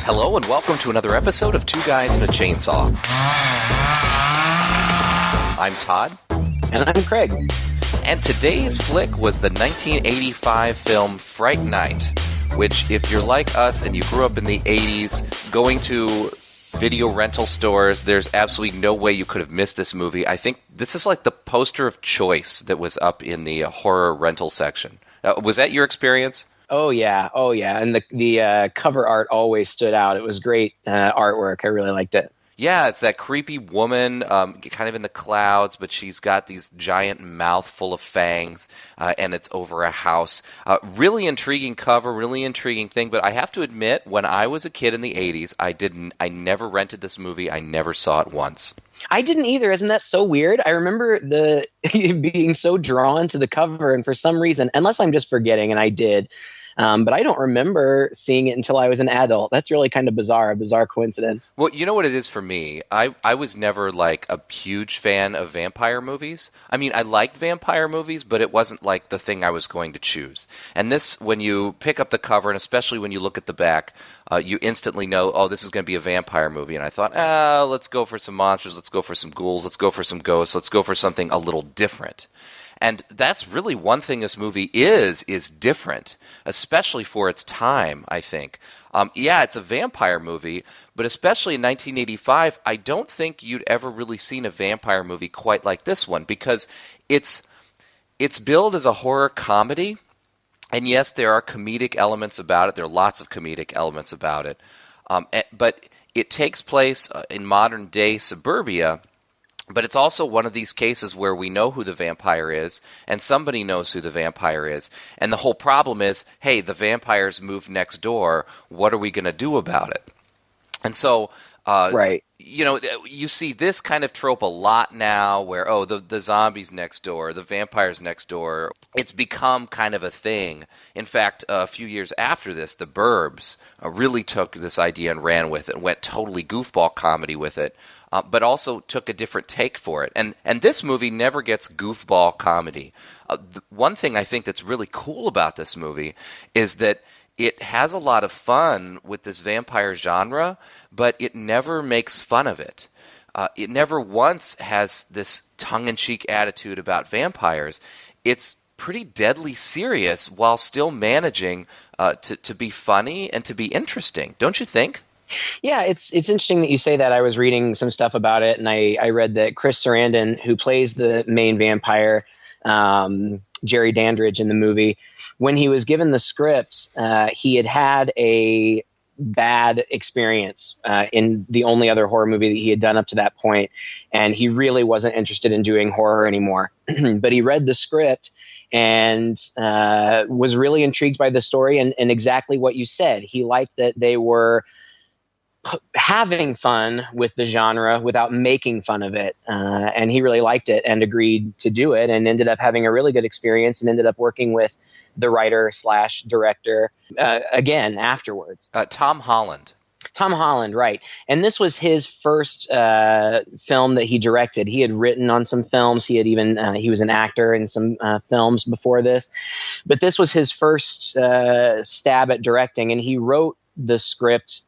Hello and welcome to another episode of Two Guys and a Chainsaw. I'm Todd. And I'm Craig. And today's flick was the 1985 film Fright Night, which, if you're like us and you grew up in the 80s, going to video rental stores, there's absolutely no way you could have missed this movie. I think this is like the poster of choice that was up in the horror rental section. Was that your experience? Oh yeah. And the cover art always stood out. It was great artwork. I really liked it. Yeah, it's that creepy woman kind of in the clouds, but she's got these giant mouth full of fangs, and it's over a house. Really intriguing cover, really intriguing thing, but I have to admit, when I was a kid in the 80s, I never rented this movie. I never saw it once. I didn't either. Isn't that so weird? I remember being so drawn to the cover, and for some reason, unless I'm just forgetting, and I did, but I don't remember seeing it until I was an adult. That's really kind of bizarre, a bizarre coincidence. Well, you know what it is for me? I was never like a huge fan of vampire movies. I mean, I liked vampire movies, but it wasn't like the thing I was going to choose. And this, when you pick up the cover, and especially when you look at the back, you instantly know, oh, this is going to be a vampire movie. And I thought, let's go for some monsters, let's go for some ghouls, let's go for some ghosts, let's go for something a little different. And that's really one thing this movie is different, especially for its time, I think. Yeah, it's a vampire movie, but especially in 1985, I don't think you'd ever really seen a vampire movie quite like this one, because it's billed as a horror comedy, and yes, there are comedic elements about it. There are lots of comedic elements about it. But it takes place in modern-day suburbia, but it's also one of these cases where we know who the vampire is, and somebody knows who the vampire is. And the whole problem is, hey, the vampires moved next door. What are we going to do about it? And so, right. You know, you see this kind of trope a lot now where, the zombies next door, the vampires next door. It's become kind of a thing. In fact, a few years after this, the Burbs really took this idea and ran with it and went totally goofball comedy with it. But also took a different take for it. And this movie never gets goofball comedy. One thing I think that's really cool about this movie is that it has a lot of fun with this vampire genre, but it never makes fun of it. It never once has this tongue-in-cheek attitude about vampires. It's pretty deadly serious while still managing to be funny and to be interesting. Don't you think? Yeah, it's interesting that you say that. I was reading some stuff about it, and I read that Chris Sarandon, who plays the main vampire, Jerry Dandridge in the movie, when he was given the script, he had a bad experience in the only other horror movie that he had done up to that point, and he really wasn't interested in doing horror anymore. But he read the script and was really intrigued by the story and exactly what you said. He liked that they were having fun with the genre without making fun of it. And he really liked it and agreed to do it and ended up having a really good experience and ended up working with the writer/director again afterwards. Tom Holland. Tom Holland, right. And this was his first film that he directed. He had written on some films. He had even, he was an actor in some films before this. But this was his first stab at directing, and he wrote the script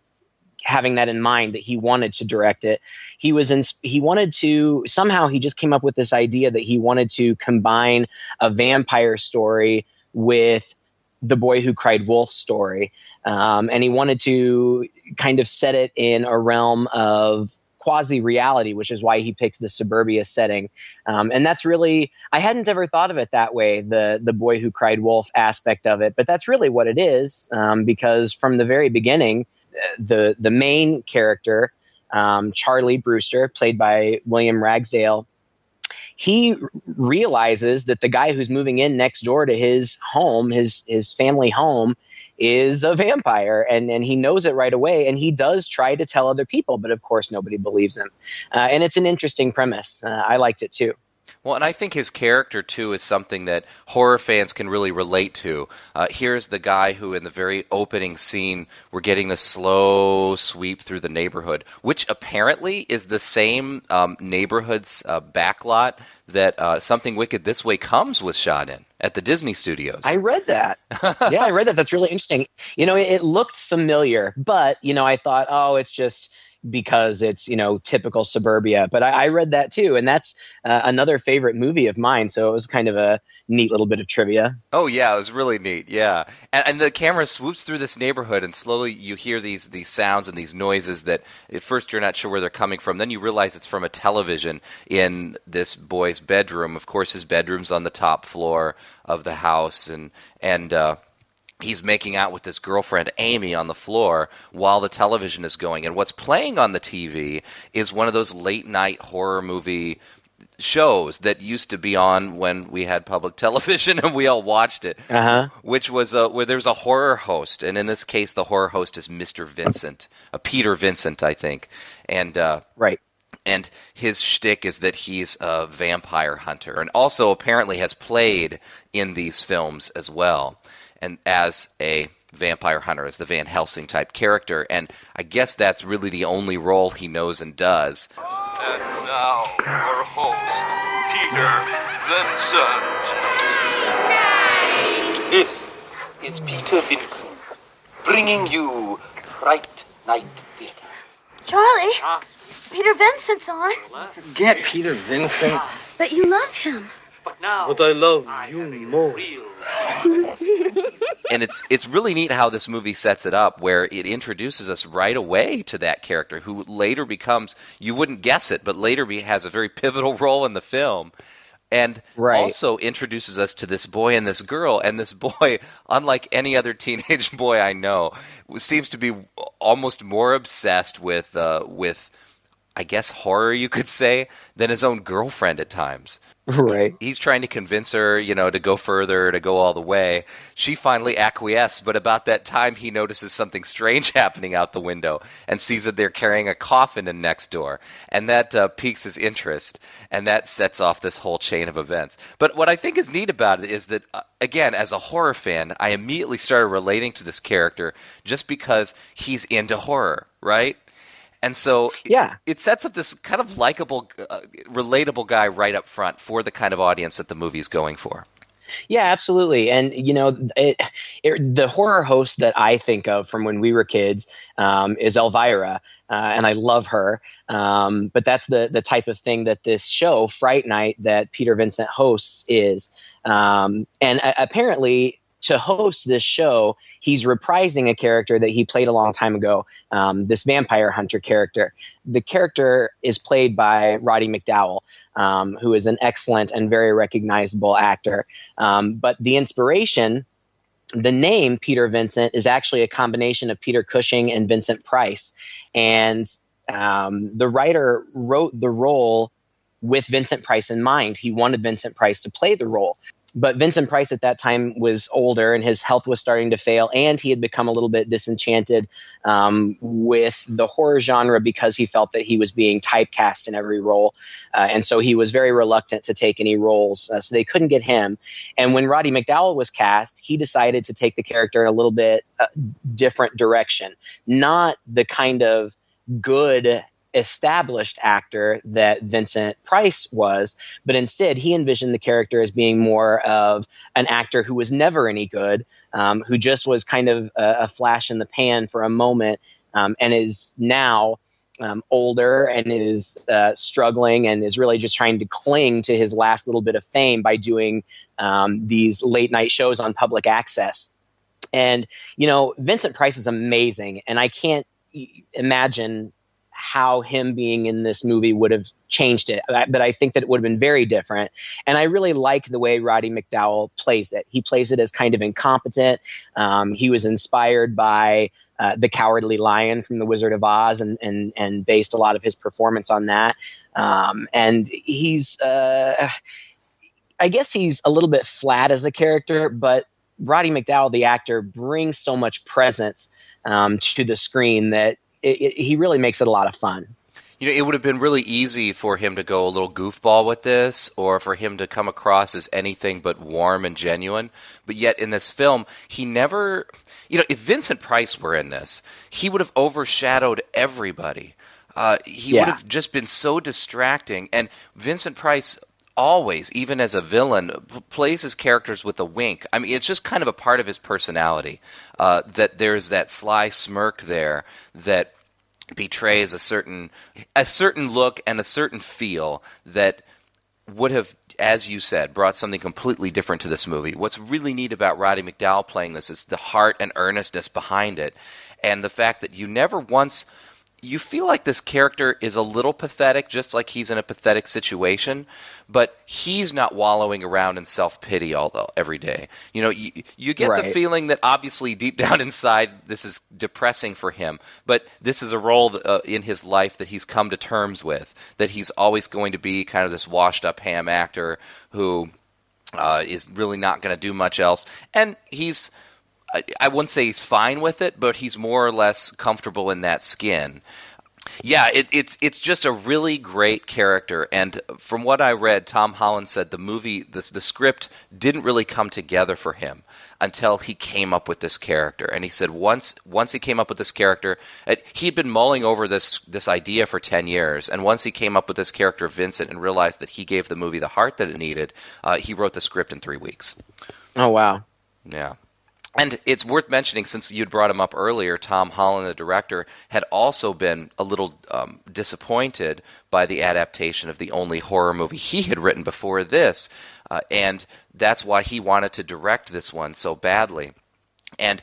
having that in mind, that he wanted to direct it. He wanted to, somehow he just came up with this idea that he wanted to combine a vampire story with the Boy Who Cried Wolf story. And he wanted to kind of set it in a realm of quasi-reality, which is why he picked the suburbia setting. And that's really, I hadn't ever thought of it that way, the Boy Who Cried Wolf aspect of it, but that's really what it is, because from the very beginning, the main character, Charlie Brewster, played by William Ragsdale, he realizes that the guy who's moving in next door to his home, his family home, is a vampire, and he knows it right away, and he does try to tell other people, but of course nobody believes him. And it's an interesting premise. I liked it too. Well, and I think his character, too, is something that horror fans can really relate to. Here's the guy who, in the very opening scene, we're getting the slow sweep through the neighborhood, which apparently is the same neighborhood's backlot that Something Wicked This Way Comes was shot in. at the Disney studios. I read that. Yeah, I read that. That's really interesting. It looked familiar, but, I thought, oh, it's just because it's, typical suburbia. But I read that too. And that's another favorite movie of mine. So it was kind of a neat little bit of trivia. Oh, yeah, it was really neat, yeah. And the camera swoops through this neighborhood, and slowly you hear these sounds and these noises that at first you're not sure where they're coming from. Then you realize it's from a television in this boy's bedroom. Of course, his bedroom's on the top floor of the house, and he's making out with his girlfriend, Amy, on the floor while the television is going. And what's playing on the TV is one of those late-night horror movie shows that used to be on when we had public television and we all watched it, which was where there's a horror host. And in this case, the horror host is Mr. Vincent, Peter Vincent, I think. And right. And his shtick is that he's a vampire hunter, and also apparently has played in these films as well, and as a vampire hunter, as the Van Helsing type character. And I guess that's really the only role he knows and does. And now, our host, Peter Vincent. This is Peter Vincent, bringing you Fright Night Theater. Charlie, Peter Vincent's on. Forget Peter Vincent. But you love him. But I love you more. And it's really neat how this movie sets it up, where it introduces us right away to that character who later becomes, you wouldn't guess it, but later has a very pivotal role in the film. And also introduces us to this boy and this girl. And this boy, unlike any other teenage boy I know, seems to be almost more obsessed with I guess, horror, you could say, than his own girlfriend at times. Right. He's trying to convince her, to go further, to go all the way. She finally acquiesces, but about that time he notices something strange happening out the window and sees that they're carrying a coffin in next door. And that piques his interest, and that sets off this whole chain of events. But what I think is neat about it is that, again, as a horror fan, I immediately started relating to this character just because he's into horror, right? And so it sets up this kind of likable, relatable guy right up front for the kind of audience that the movie is going for. Yeah, absolutely. And, the horror host that I think of from when we were kids is Elvira, and I love her. But that's the type of thing that this show, Fright Night, that Peter Vincent hosts is. And apparently, to host this show, he's reprising a character that he played a long time ago, this vampire hunter character. The character is played by Roddy McDowall, who is an excellent and very recognizable actor. But the inspiration, the name Peter Vincent, is actually a combination of Peter Cushing and Vincent Price. And the writer wrote the role with Vincent Price in mind. He wanted Vincent Price to play the role. But Vincent Price at that time was older and his health was starting to fail, and he had become a little bit disenchanted with the horror genre because he felt that he was being typecast in every role. And so he was very reluctant to take any roles. So they couldn't get him. And when Roddy McDowall was cast, he decided to take the character in a little bit different direction. Not the kind of good established actor that Vincent Price was, but instead he envisioned the character as being more of an actor who was never any good, who just was kind of a flash in the pan for a moment, and is now older and is struggling and is really just trying to cling to his last little bit of fame by doing these late night shows on public access. And, Vincent Price is amazing, and I can't imagine how him being in this movie would have changed it. But I think that it would have been very different. And I really like the way Roddy McDowall plays it. He plays it as kind of incompetent. He was inspired by the Cowardly Lion from The Wizard of Oz and based a lot of his performance on that. And he's, I guess he's a little bit flat as a character, but Roddy McDowall, the actor, brings so much presence to the screen that he really makes it a lot of fun. It would have been really easy for him to go a little goofball with this, or for him to come across as anything but warm and genuine. But yet in this film, he never, if Vincent Price were in this, he would have overshadowed everybody. He would have just been so distracting. And Vincent Price always, even as a villain, plays his characters with a wink. I mean, it's just kind of a part of his personality, that there's that sly smirk there that betrays a certain look and a certain feel that would have, as you said, brought something completely different to this movie. What's really neat about Roddy McDowall playing this is the heart and earnestness behind it, and the fact that you never once... You feel like this character is a little pathetic, just like he's in a pathetic situation, but he's not wallowing around in self-pity every day. You know, you get the feeling that obviously deep down inside this is depressing for him, but this is a role in his life that he's come to terms with, that he's always going to be kind of this washed-up ham actor who is really not going to do much else, and he's... I wouldn't say he's fine with it, but he's more or less comfortable in that skin. Yeah, it's just a really great character, and from what I read, Tom Holland said the script didn't really come together for him until he came up with this character. And he said once he came up with this character, he'd been mulling over this idea for 10 years, and once he came up with this character, Vincent, and realized that he gave the movie the heart that it needed, he wrote the script in 3 weeks. Oh, wow. Yeah. And it's worth mentioning, since you'd brought him up earlier, Tom Holland, the director, had also been a little disappointed by the adaptation of the only horror movie he had written before this, and that's why he wanted to direct this one so badly. And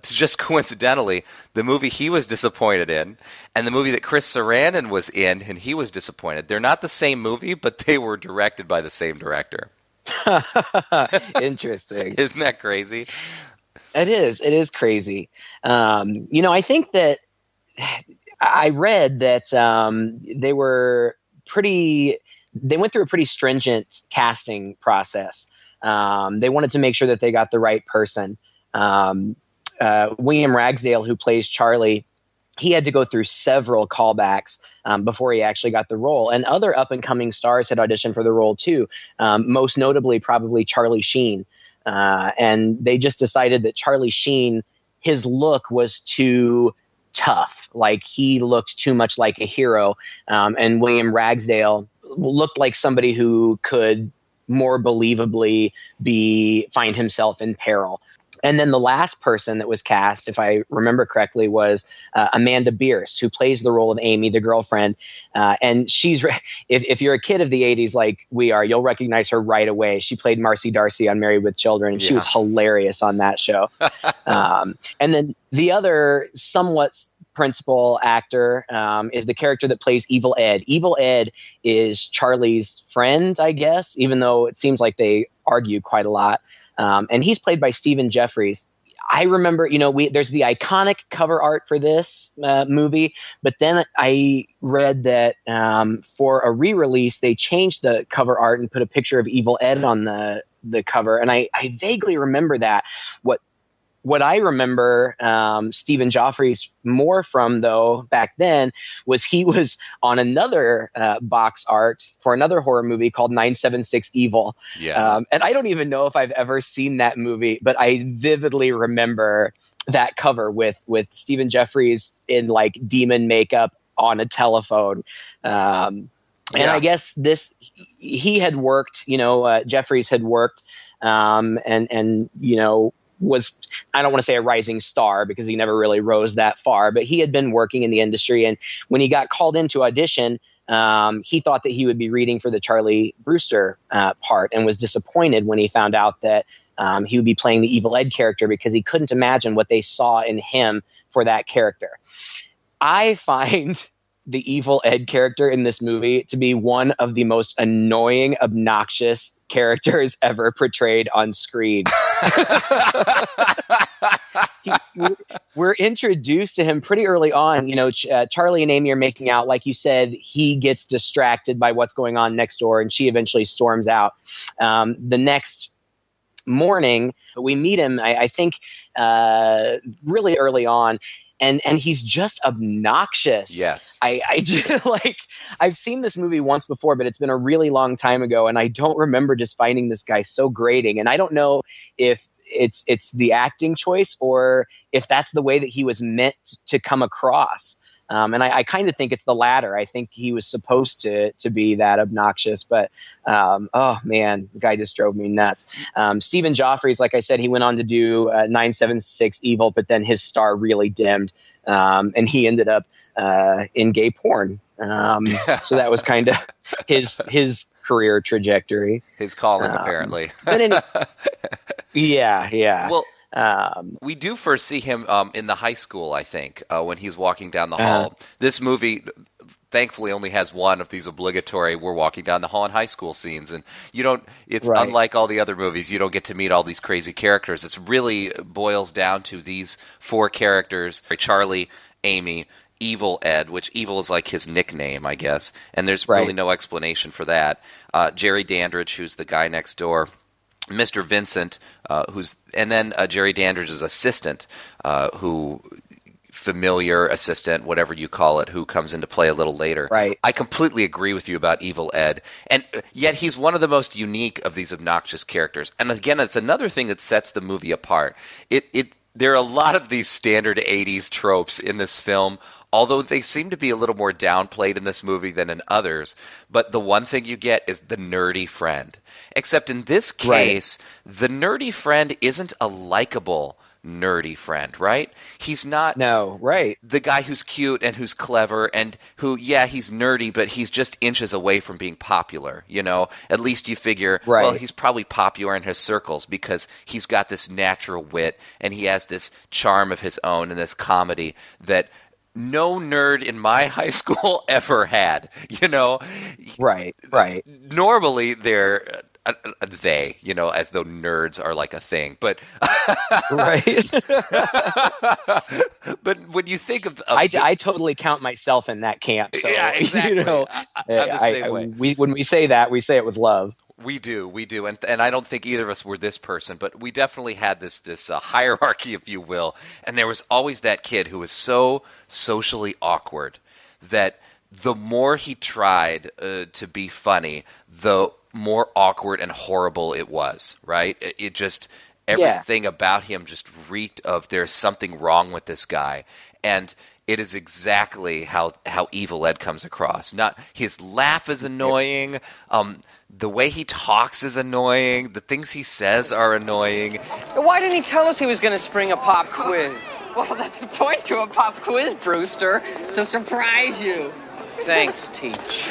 just coincidentally, the movie he was disappointed in, and the movie that Chris Sarandon was in, and he was disappointed, they're not the same movie, but they were directed by the same director. Interesting. Isn't that crazy? It is crazy. I think that I read that they went through a pretty stringent casting process. They wanted to make sure that they got the right person. William Ragsdale, who plays Charlie, he had to go through several callbacks before he actually got the role. And other up-and-coming stars had auditioned for the role too, most notably probably Charlie Sheen. And they just decided that Charlie Sheen, his look was too tough. Like, he looked too much like a hero. And William Ragsdale looked like somebody who could more believably find himself in peril. And then the last person that was cast, if I remember correctly, was Amanda Bierce, who plays the role of Amy, the girlfriend. And she's, if you're a kid of the 80s like we are, you'll recognize her right away. She played Marcy Darcy on Married with Children, and she was hilarious on that show. And then the other somewhat principal actor is the character that plays Evil Ed. Evil Ed is Charlie's friend, I guess, even though it seems like they argue quite a lot. And he's played by Stephen Jeffries. I remember, there's the iconic cover art for this movie, but then I read that for a re-release, they changed the cover art and put a picture of Evil Ed on the cover. And I vaguely remember that. What I remember Stephen Joffrey's more from, though, back then, was he was on another box art for another horror movie called 976 Evil. Yes. And I don't even know if I've ever seen that movie, but I vividly remember that cover with Stephen Jeffries in like demon makeup on a telephone. And I guess he had worked, Jeffries had worked and was, I don't want to say a rising star because he never really rose that far, but he had been working in the industry. And when he got called in to audition, he thought that he would be reading for the Charlie Brewster part, and was disappointed when he found out that he would be playing the Evil Ed character, because he couldn't imagine what they saw in him for that character. I find the Evil Ed character in this movie to be one of the most annoying, obnoxious characters ever portrayed on screen. We're introduced to him pretty early on. Charlie and Amy are making out. Like you said, he gets distracted by what's going on next door, and she eventually storms out. The next morning, we meet him, I think, really early on. And he's just obnoxious. Yes. I just, I've seen this movie once before, but it's been a really long time ago, and I don't remember just finding this guy so grating. And I don't know if it's the acting choice or if that's the way that he was meant to come across. And I kind of think it's the latter. I think he was supposed to be that obnoxious, but oh man, the guy just drove me nuts. Stephen Joffrey's, like I said, he went on to do 976 Evil, but then his star really dimmed, and he ended up in gay porn. So that was kind of his career trajectory. His calling, apparently. Yeah. Well, we do first see him in the high school, I think, when he's walking down the hall. This movie, thankfully, only has one of these obligatory "we're walking down the hall in high school" scenes, and you don't. It's unlike all the other movies. You don't get to meet all these crazy characters. It really boils down to these four characters: Charlie, Amy, Evil Ed, which Evil is like his nickname, I guess, and there's really no explanation for that. Jerry Dandridge, who's the guy next door. Mr. Vincent, and then Jerry Dandridge's assistant, familiar assistant, whatever you call it, who comes into play a little later. Right. I completely agree with you about Evil Ed, and yet he's one of the most unique of these obnoxious characters. And again, it's another thing that sets the movie apart. There are a lot of these standard 80s tropes in this film, although they seem to be a little more downplayed in this movie than in others. But the one thing you get is the nerdy friend. Except in this case, the nerdy friend isn't a likable nerdy friend, right? He's not the guy who's cute and who's clever and who, he's nerdy, but he's just inches away from being popular, you know? At least you figure, well, he's probably popular in his circles because he's got this natural wit and he has this charm of his own and this comedy that no nerd in my high school ever had, you know? Right. Normally they're... they, you know, as though nerds are like a thing, but but when you think of I totally count myself in that camp. So, yeah, exactly. You know, I'm the same way. When we say that, we say it with love. We do, and I don't think either of us were this person, but we definitely had this hierarchy, if you will, and there was always that kid who was so socially awkward that the more he tried to be funny, the more awkward and horrible it was, right? It just, everything about him just reeked of there's something wrong with this guy. And it is exactly how Evil Ed comes across. Not his laugh is annoying, the way he talks is annoying, the things he says are annoying. Why didn't he tell us he was going to spring a pop quiz? Well, that's the point to a pop quiz, Brewster, to surprise you. Thanks, Teach.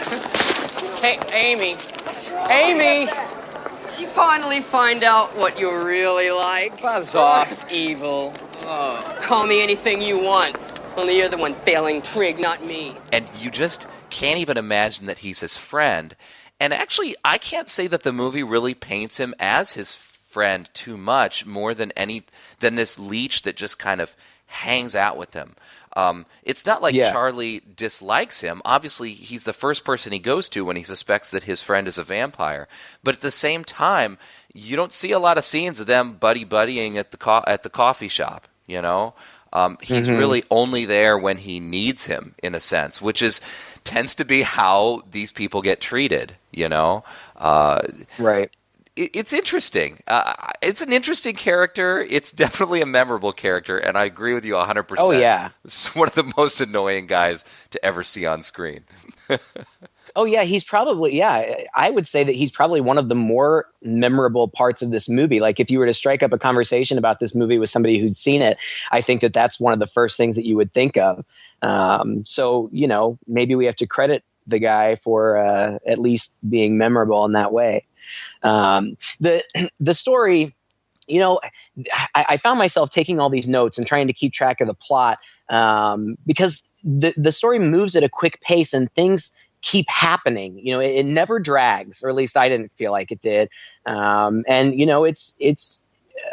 Hey, Amy. Amy! Did you finally find out what you really like? Buzz off, Evil. Oh, call me anything you want. Only you're the one failing trig, not me. And you just can't even imagine that he's his friend. And actually, I can't say that the movie really paints him as his friend too much, more than this leech that just kind of hangs out with him. It's not like Charlie dislikes him. Obviously, he's the first person he goes to when he suspects that his friend is a vampire. But at the same time, you don't see a lot of scenes of them buddy-buddying at the coffee shop, you know? He's really only there when he needs him, in a sense, which tends to be how these people get treated, you know? Right. It's interesting. It's an interesting character. It's definitely a memorable character, and I agree with you 100%. Oh, yeah. It's one of the most annoying guys to ever see on screen. Oh, yeah, he's probably, I would say that he's probably one of the more memorable parts of this movie. Like, if you were to strike up a conversation about this movie with somebody who'd seen it, I think that that's one of the first things that you would think of. So, you know, maybe we have to credit the guy for at least being memorable in that way. The story, you know, I found myself taking all these notes and trying to keep track of the plot because the story moves at a quick pace and things keep happening. You know, it never drags, or at least I didn't feel like it did. And, you know, it's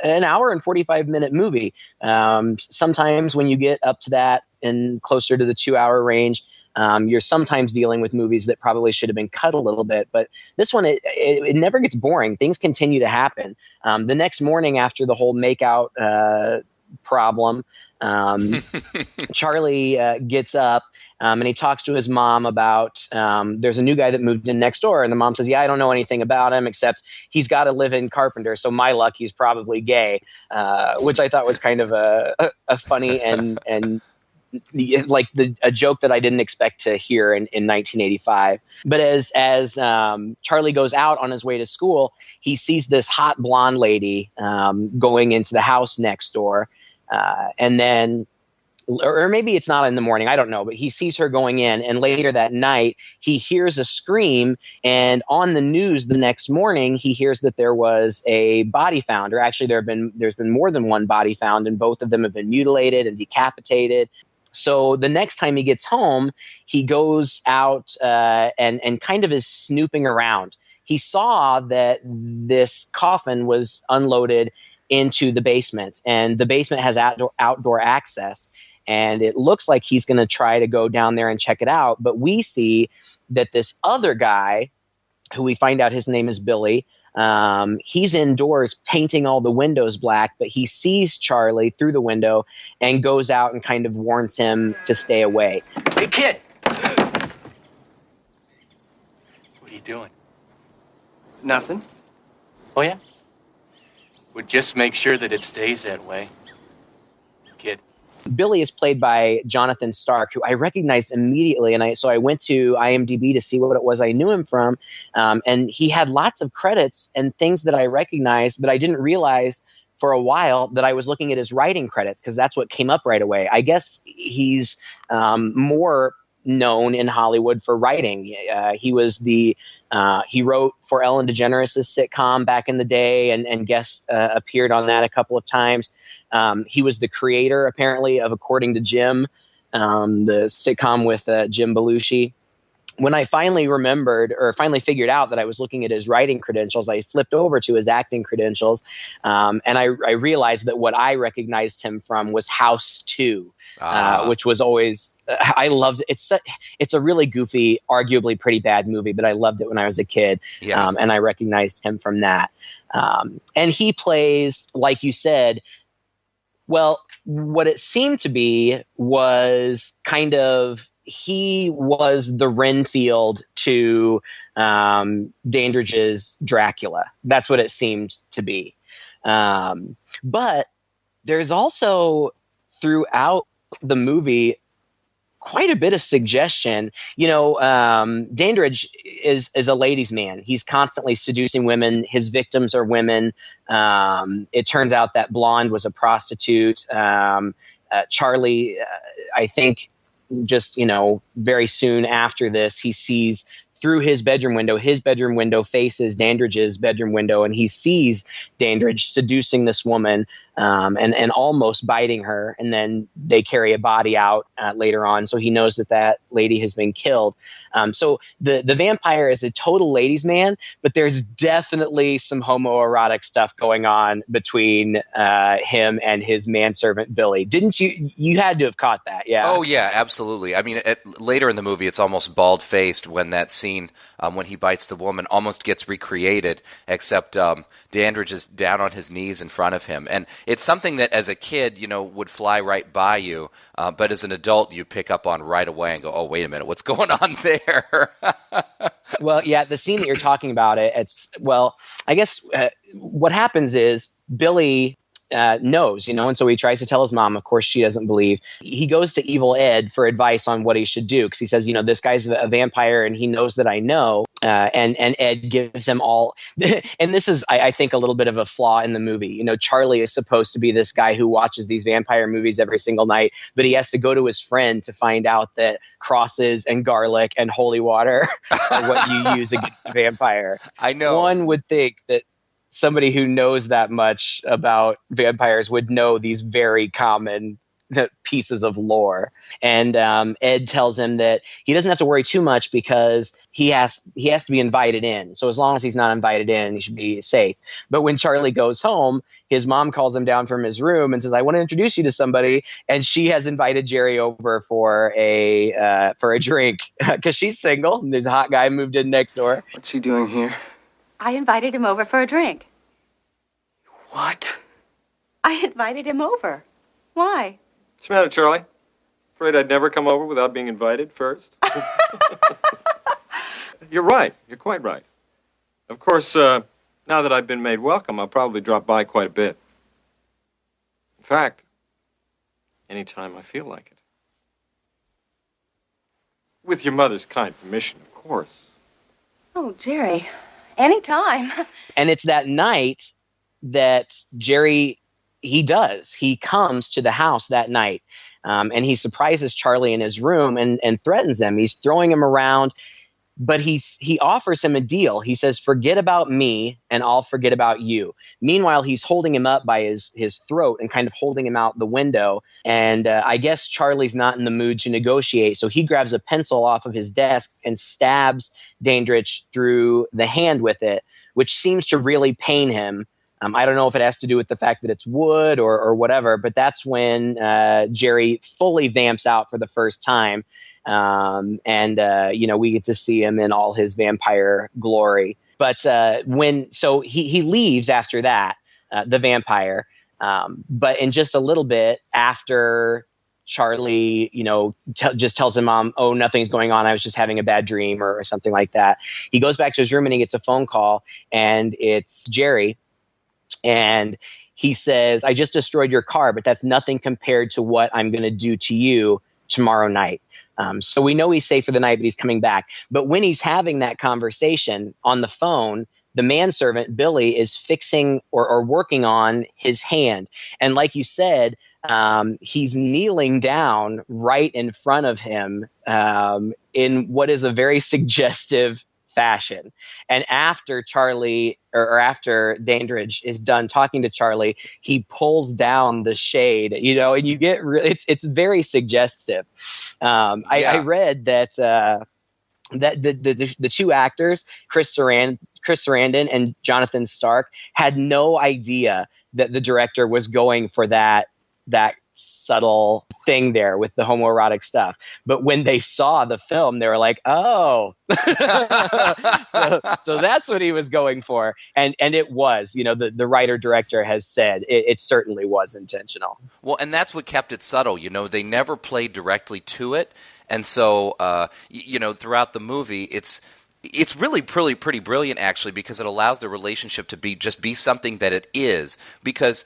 an hour and 45-minute movie. Sometimes when you get up to that and closer to the 2-hour range, you're sometimes dealing with movies that probably should have been cut a little bit, but this one, it never gets boring. Things continue to happen. The next morning after the whole makeout problem, Charlie gets up and he talks to his mom about there's a new guy that moved in next door, and the mom says, I don't know anything about him except he's got a live-in carpenter, so my luck, he's probably gay, which I thought was kind of a funny and a joke that I didn't expect to hear in 1985. But as Charlie goes out on his way to school, he sees this hot blonde lady going into the house next door, and then. Or maybe it's not in the morning, I don't know, but he sees her going in, and later that night he hears a scream, and on the news the next morning he hears that there was a body found, or actually there's been more than one body found, and both of them have been mutilated and decapitated. So the next time he gets home, he goes out and kind of is snooping around. He saw that this coffin was unloaded into the basement, and the basement has outdoor access. And it looks like he's going to try to go down there and check it out. But we see that this other guy, who we find out his name is Billy, he's indoors painting all the windows black, but he sees Charlie through the window and goes out and kind of warns him to stay away. Hey, kid! What are you doing? Nothing. Oh, yeah? Well, just make sure that it stays that way. Kid. Billy is played by Jonathan Stark, who I recognized immediately, and so I went to IMDb to see what it was I knew him from, and he had lots of credits and things that I recognized, but I didn't realize for a while that I was looking at his writing credits, because that's what came up right away. I guess he's more known in Hollywood for writing. He wrote for Ellen DeGeneres' sitcom back in the day, and guest appeared on that a couple of times. He was the creator, apparently, of According to Jim, the sitcom with Jim Belushi. When I finally figured out that I was looking at his writing credentials, I flipped over to his acting credentials, and I realized that what I recognized him from was House 2, which was always I loved it. It's a really goofy, arguably pretty bad movie, but I loved it when I was a kid, and I recognized him from that. And he plays, like you said, well, what it seemed to be was kind of, he was the Renfield to Dandridge's Dracula. That's what it seemed to be. But there's also, throughout the movie, quite a bit of suggestion. Dandridge is a ladies' man. He's constantly seducing women. His victims are women. It turns out that blonde was a prostitute. Charlie, I think, just very soon after this, he sees through his bedroom window faces Dandridge's bedroom window, and he sees Dandridge seducing this woman and almost biting her, and then they carry a body out later on, so he knows that lady has been killed. So the vampire is a total ladies' man, but there's definitely some homoerotic stuff going on between him and his manservant Billy. Didn't you had to have caught that? Yeah. Oh yeah, absolutely. I mean, later in the movie, it's almost bald-faced when that scene when he bites the woman almost gets recreated, except Dandridge is down on his knees in front of him. And it's something that as a kid, would fly right by you, but as an adult, you pick up on right away and go, oh, wait a minute, what's going on there? Well, yeah, the scene that you're talking about, I guess what happens is Billy knows, and so he tries to tell his mom. Of course, she doesn't believe. He goes to Evil Ed for advice on what he should do, because he says, this guy's a vampire and he knows that I know. And Ed gives him all. And this is, I think, a little bit of a flaw in the movie. Charlie is supposed to be this guy who watches these vampire movies every single night, but he has to go to his friend to find out that crosses and garlic and holy water are what you use against a vampire. I know. One would think that somebody who knows that much about vampires would know these very common pieces of lore. And Ed tells him that he doesn't have to worry too much because he has to be invited in. So as long as he's not invited in, he should be safe. But when Charlie goes home, his mom calls him down from his room and says, I want to introduce you to somebody. And she has invited Jerry over for a drink because she's single. And there's a hot guy moved in next door. What's she doing here? I invited him over for a drink. What? I invited him over. Why? What's the matter, Charlie? Afraid I'd never come over without being invited first? You're right. You're quite right. Of course, now that I've been made welcome, I'll probably drop by quite a bit. In fact, anytime I feel like it. With your mother's kind permission, of course. Oh, Jerry, anytime. And it's that night that Jerry, he comes to the house that night, and he surprises Charlie in his room and threatens him. He's throwing him around, but he offers him a deal. He says, "Forget about me and I'll forget about you." Meanwhile, he's holding him up by his throat and kind of holding him out the window. And I guess Charlie's not in the mood to negotiate. So he grabs a pencil off of his desk and stabs Dandridge through the hand with it, which seems to really pain him. I don't know if it has to do with the fact that it's wood or whatever, but that's when Jerry fully vamps out for the first time. We get to see him in all his vampire glory. But he leaves after that, the vampire. But in just a little bit after Charlie, just tells him, "Oh, nothing's going on. I was just having a bad dream," or something like that. He goes back to his room and he gets a phone call, and it's Jerry. And he says, "I just destroyed your car, but that's nothing compared to what I'm going to do to you tomorrow night." So we know he's safe for the night, but he's coming back. But when he's having that conversation on the phone, the manservant, Billy, is fixing or working on his hand. And like you said, he's kneeling down right in front of him in what is a very suggestive fashion. And after Charlie or after Dandridge is done talking to Charlie, he pulls down the shade, and you get it's very suggestive. I read that the two actors, Chris Sarandon and Jonathan Stark, had no idea that the director was going for that subtle thing there with the homoerotic stuff. But when they saw the film, they were like, "Oh." so that's what he was going for. And it was, the writer-director has said it certainly was intentional. Well, and that's what kept it subtle. They never played directly to it. And so, throughout the movie, it's really pretty brilliant, actually, because it allows the relationship to be something that it is. Because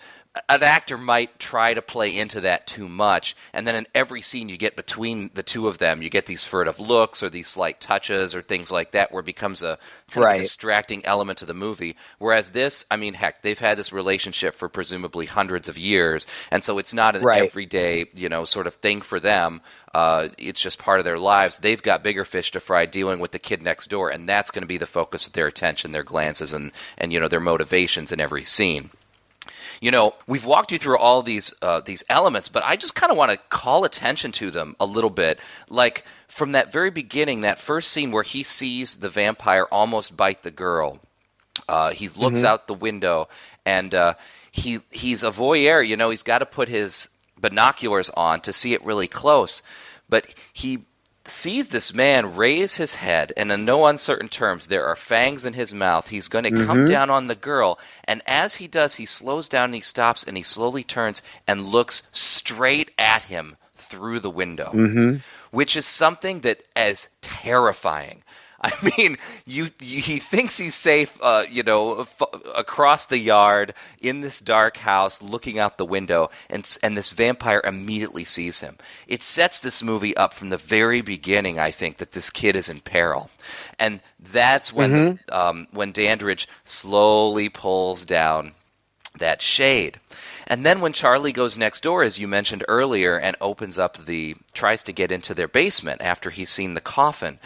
an actor might try to play into that too much, and then in every scene you get between the two of them, you get these furtive looks or these slight touches or things like that, where it becomes a kind of a distracting element to the movie. Whereas this, heck, they've had this relationship for presumably hundreds of years, and so it's not an everyday, sort of thing for them. It's just part of their lives. They've got bigger fish to fry dealing with the kid next door, and that's going to be the focus of their attention, their glances, and their motivations in every scene. We've walked you through all these elements, but I just kind of want to call attention to them a little bit. Like, from that very beginning, that first scene where he sees the vampire almost bite the girl. He looks out the window, and he's a voyeur. He's got to put his binoculars on to see it really close. But he sees this man raise his head, and in no uncertain terms, there are fangs in his mouth. He's going to come down on the girl, and as he does, he slows down and he stops, and he slowly turns and looks straight at him through the window, which is something that is terrifying. He thinks he's safe, across the yard in this dark house, looking out the window, and this vampire immediately sees him. It sets this movie up from the very beginning, I think, that this kid is in peril, and that's when when Dandridge slowly pulls down that shade. And then when Charlie goes next door, as you mentioned earlier, and tries to get into their basement after he's seen the coffin.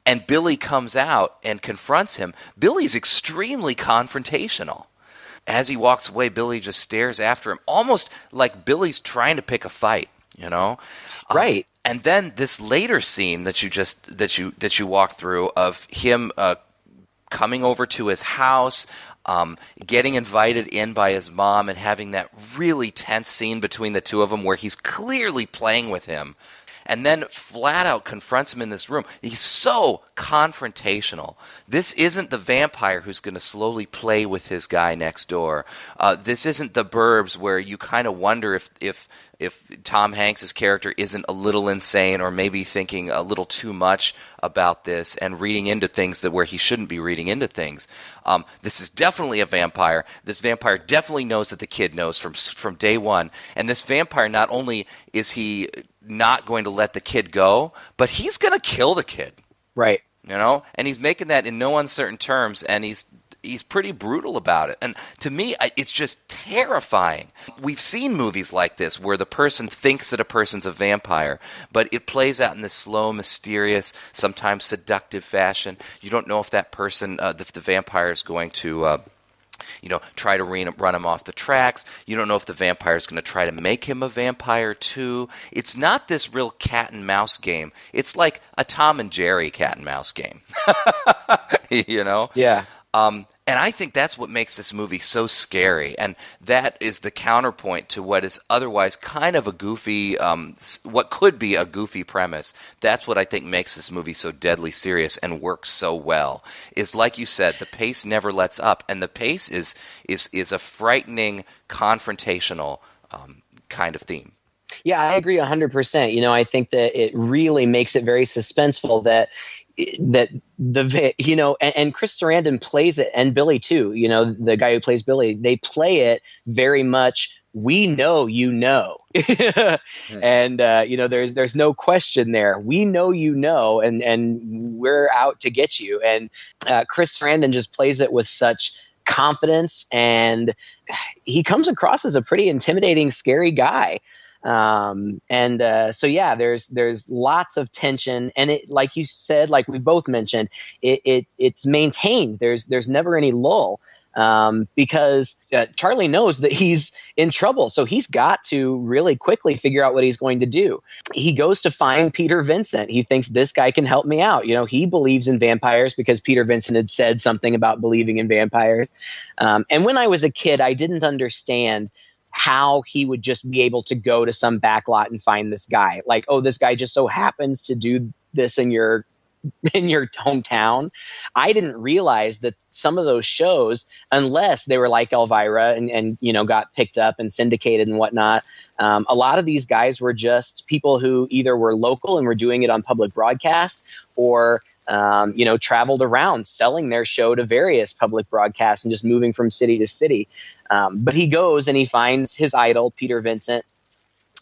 And Billy comes out and confronts him. Billy's extremely confrontational. As he walks away, Billy just stares after him, almost like Billy's trying to pick a fight, Right. And then this later scene that you walked through of him coming over to his house, getting invited in by his mom, and having that really tense scene between the two of them where he's clearly playing with him. And then flat out confronts him in this room. He's so confrontational. This isn't the vampire who's going to slowly play with his guy next door. This isn't The Burbs, where you kind of wonder if Tom Hanks' character isn't a little insane, or maybe thinking a little too much about this and reading into things where he shouldn't be reading into things. This is definitely a vampire. This vampire definitely knows that the kid knows from day one. And this vampire, not only is he not going to let the kid go, but he's going to kill the kid. Right. And he's making that in no uncertain terms, and he's pretty brutal about it. And to me, it's just terrifying. We've seen movies like this where the person thinks that a person's a vampire, but it plays out in this slow, mysterious, sometimes seductive fashion. You don't know if that person, if the vampire is going to try to run him off the tracks. You don't know if the vampire is going to try to make him a vampire too. It's not this real cat and mouse game. It's like a Tom and Jerry cat and mouse game. Yeah. And I think that's what makes this movie so scary, and that is the counterpoint to what is otherwise kind of a goofy, what could be a goofy premise. That's what I think makes this movie so deadly serious and works so well. Is like you said, the pace never lets up, and the pace is a frightening, confrontational kind of theme. Yeah, I agree 100%. I think that it really makes it very suspenseful that and Chris Sarandon plays it, and Billy too, the guy who plays Billy, they play it very much. We know, and there's no question there. We know, and we're out to get you. And Chris Sarandon just plays it with such confidence, and he comes across as a pretty intimidating, scary guy. There's lots of tension, and it, like you said, like we both mentioned, it's maintained. There's never any lull, because Charlie knows that he's in trouble, so he's got to really quickly figure out what he's going to do. He goes to find Peter Vincent. He thinks this guy can help me out. He believes in vampires because Peter Vincent had said something about believing in vampires. And when I was a kid, I didn't understand how he would just be able to go to some backlot and find this guy. Like, oh, this guy just so happens to do this in your hometown. I didn't realize that some of those shows, unless they were like Elvira and got picked up and syndicated and whatnot, a lot of these guys were just people who either were local and were doing it on public broadcast, or traveled around selling their show to various public broadcasts and just moving from city to city. But he goes and he finds his idol, Peter Vincent,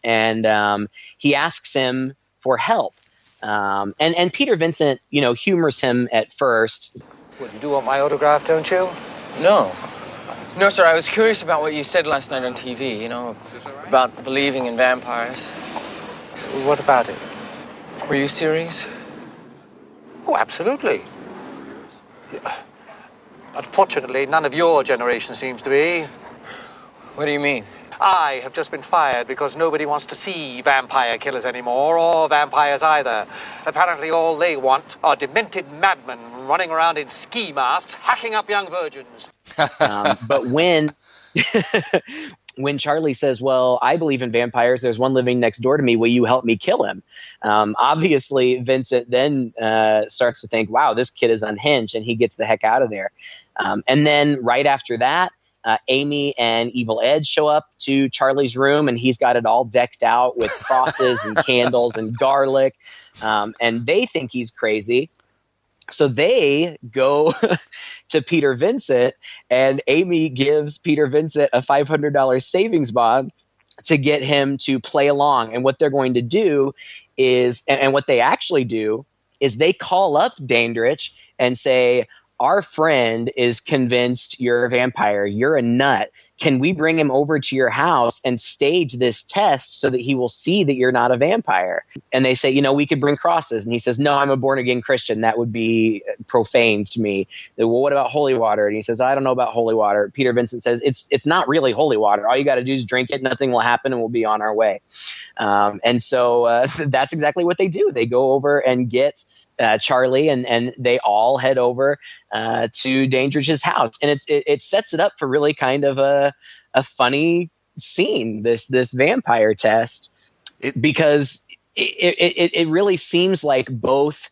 and he asks him for help. And Peter Vincent, humors him at first. Well, you do want my autograph, don't you? No. No, sir, I was curious about what you said last night on TV, about believing in vampires. What about it? Were you serious? Oh, absolutely. Unfortunately, none of your generation seems to be. What do you mean? I have just been fired because nobody wants to see vampire killers anymore, or vampires either. Apparently all they want are demented madmen running around in ski masks, hacking up young virgins. But when Charlie says, well, I believe in vampires, there's one living next door to me, will you help me kill him? Obviously, Vincent then starts to think, wow, this kid is unhinged, and he gets the heck out of there. And then right after that, Amy and Evil Ed show up to Charlie's room, and he's got it all decked out with crosses and candles and garlic, and they think he's crazy. So they go to Peter Vincent, and Amy gives Peter Vincent a $500 savings bond to get him to play along. And what they're going to do is, and what they actually do, is they call up Dandridge and say, our friend is convinced you're a vampire. You're a nut. Can we bring him over to your house and stage this test so that he will see that you're not a vampire? And they say, we could bring crosses. And he says, no, I'm a born again Christian. That would be profane to me. Well, what about holy water? And he says, I don't know about holy water. Peter Vincent says, it's not really holy water. All you got to do is drink it. Nothing will happen, and we'll be on our way. And so that's exactly what they do. They go over and get Charlie, and they all head over to Dandridge's house, and it sets it up for really kind of a funny scene. This vampire test, because it really seems like both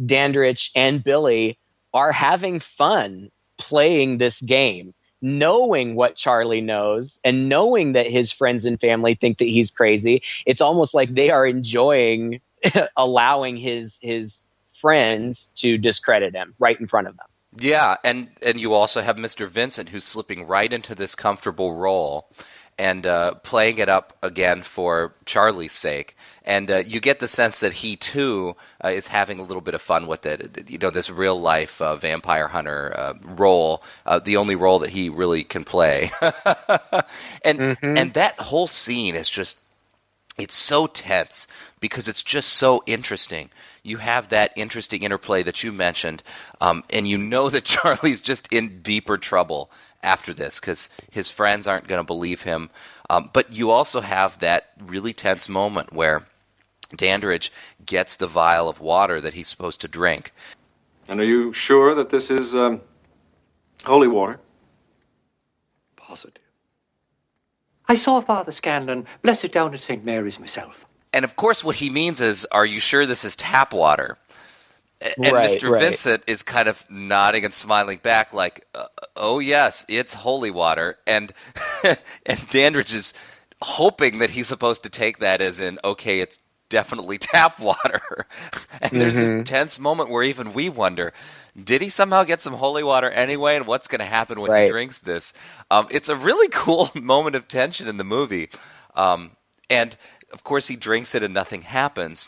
Dandridge and Billy are having fun playing this game, knowing what Charlie knows and knowing that his friends and family think that he's crazy. It's almost like they are enjoying allowing his friends to discredit him right in front of them. Yeah, and you also have Mr. Vincent, who's slipping right into this comfortable role. and playing it up again for Charlie's sake. And you get the sense that he, too, is having a little bit of fun with it. You know, this real-life vampire hunter role, the only role that he really can play. And that whole scene is just, it's so tense because it's just so interesting. You have that interesting interplay that you mentioned, and you know that Charlie's just in deeper trouble after this because his friends aren't going to believe him. But you also have that really tense moment where Dandridge gets the vial of water that he's supposed to drink. And are you sure that this is holy water? Positive. I saw Father Scanlon bless it down at St. Mary's myself. And of course what he means is, are you sure this is tap water? And Right, Mr. right. Vincent is kind of nodding and smiling back like, oh yes, it's holy water. And and Dandridge is hoping that he's supposed to take that as in, okay, it's definitely tap water. And there's this tense moment where even we wonder, did he somehow get some holy water anyway? And what's going to happen when he drinks this? It's a really cool moment of tension in the movie. And of course he drinks it and nothing happens.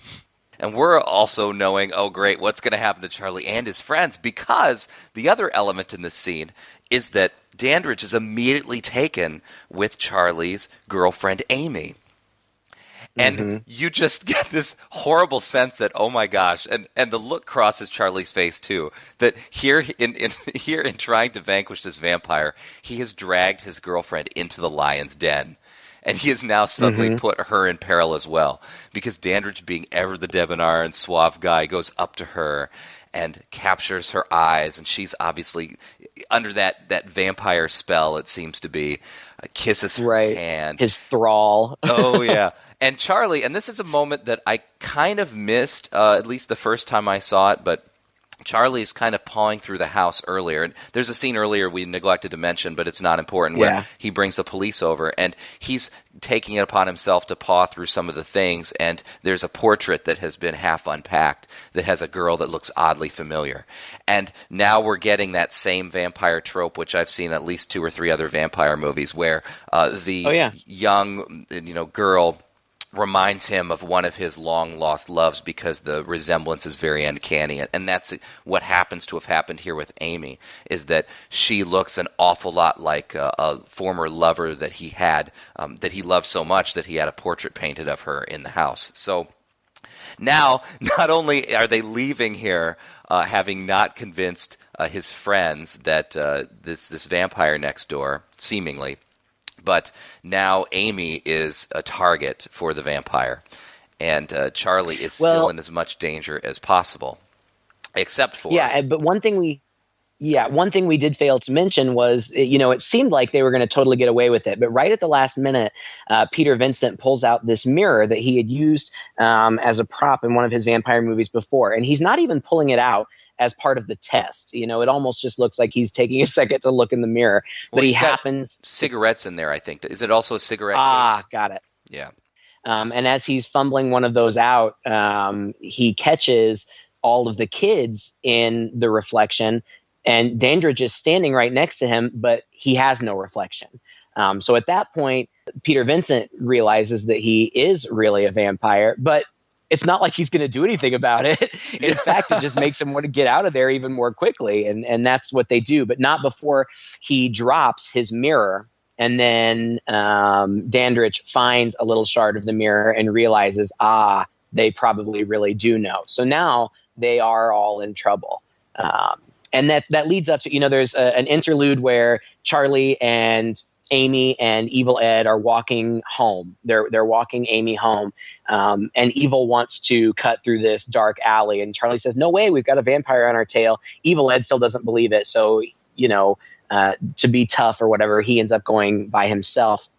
And we're also knowing, oh great, what's going to happen to Charlie and his friends? Because the other element in this scene is that Dandridge is immediately taken with Charlie's girlfriend Amy. And you just get this horrible sense that, oh my gosh, and the look crosses Charlie's face too, that here in trying to vanquish this vampire, he has dragged his girlfriend into the lion's den. And he has now suddenly put her in peril as well, because Dandridge, being ever the debonair and suave guy, goes up to her and captures her eyes, and she's obviously under that vampire spell, it seems to be, kisses her hand. His thrall. Oh, yeah. And Charlie, and this is a moment that I kind of missed, at least the first time I saw it, but Charlie is kind of pawing through the house earlier. And there's a scene earlier we neglected to mention, but it's not important, where he brings the police over, and he's taking it upon himself to paw through some of the things, and there's a portrait that has been half unpacked that has a girl that looks oddly familiar. And now we're getting that same vampire trope, which I've seen at least 2 or 3 other vampire movies, where the young girl reminds him of one of his long-lost loves because the resemblance is very uncanny. And that's what happens to have happened here with Amy, is that she looks an awful lot like a former lover that he had, that he loved so much that he had a portrait painted of her in the house. So now, not only are they leaving here having not convinced his friends that this vampire next door, seemingly, but now Amy is a target for the vampire, and Charlie is still in as much danger as possible, except for but one thing we did fail to mention was, it seemed like they were going to totally get away with it, but right at the last minute, Peter Vincent pulls out this mirror that he had used as a prop in one of his vampire movies before, and he's not even pulling it out as part of the test. It almost just looks like he's taking a second to look in the mirror, but he happens. Cigarettes in there, I think. Is it also a cigarette case? Got it. Yeah. And as he's fumbling one of those out, he catches all of the kids in the reflection, and Dandridge is standing right next to him, but he has no reflection. So at that point, Peter Vincent realizes that he is really a vampire, but it's not like he's going to do anything about it. In fact, it just makes him want to get out of there even more quickly. And that's what they do, but not before he drops his mirror. And then Dandridge finds a little shard of the mirror and realizes, they probably really do know. So now they are all in trouble. And that leads up to, there's an interlude where Charlie and Amy and Evil Ed are walking home. They're walking Amy home, and Evil wants to cut through this dark alley, and Charlie says, "No way, we've got a vampire on our tail." Evil Ed still doesn't believe it, so to be tough or whatever, he ends up going by himself,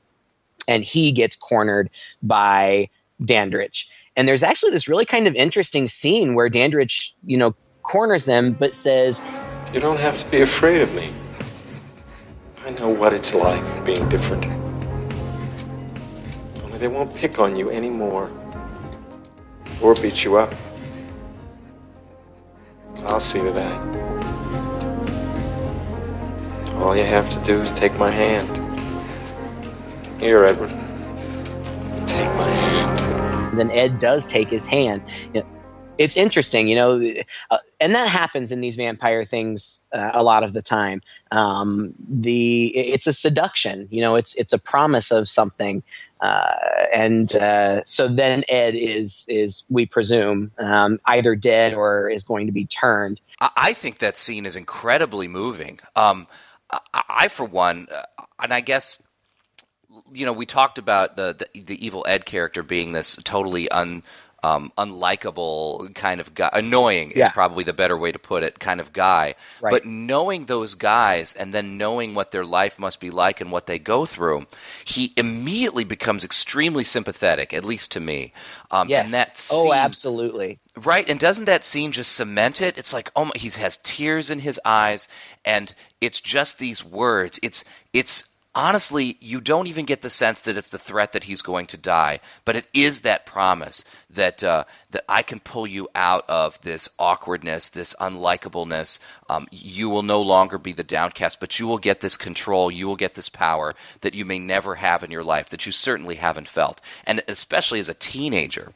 and he gets cornered by Dandridge. And there's actually this really kind of interesting scene where Dandridge, corners him, but says, "You don't have to be afraid of me. I know what it's like being different. Only they won't pick on you anymore or beat you up. I'll see to that. All you have to do is take my hand. Here, Edward. Take my hand. And then Ed does take his hand. It's interesting, and that happens in these vampire things a lot of the time. It's a seduction, it's a promise of something, and so then Ed is we presume either dead or is going to be turned. I think that scene is incredibly moving. I for one, and I guess we talked about the evil Ed character being this totally unlikable kind of guy. Annoying is probably the better way to put it, kind of guy. Right. But knowing those guys and then knowing what their life must be like and what they go through, he immediately becomes extremely sympathetic, at least to me. Yes. And that scene, absolutely. Right, and doesn't that scene just cement it? It's like, oh my, he has tears in his eyes, and it's just these words. It's honestly, you don't even get the sense that it's the threat that he's going to die, but it is that promise that that I can pull you out of this awkwardness, this unlikableness. You will no longer be the downcast, but you will get this control, you will get this power that you may never have in your life, that you certainly haven't felt. And especially as a teenager,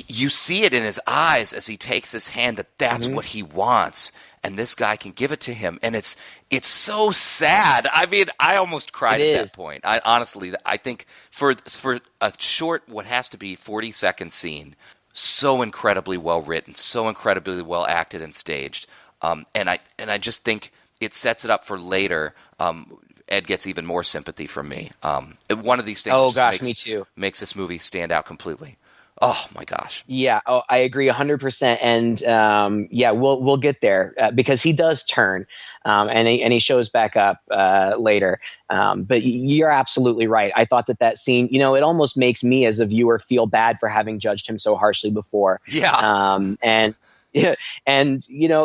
you see it in his eyes as he takes his hand that that's what he wants. And this guy can give it to him, and it's so sad. I mean, I almost cried at that point. I think for a short, what has to be 40-second scene, so incredibly well written, so incredibly well acted and staged, and I just think it sets it up for later. Ed gets even more sympathy from me. One of these things. Me too. Makes this movie stand out completely. Oh my gosh! Yeah, I agree 100%, and we'll get there because he does turn, and he shows back up later. But you're absolutely right. I thought that scene, it almost makes me as a viewer feel bad for having judged him so harshly before. Yeah, and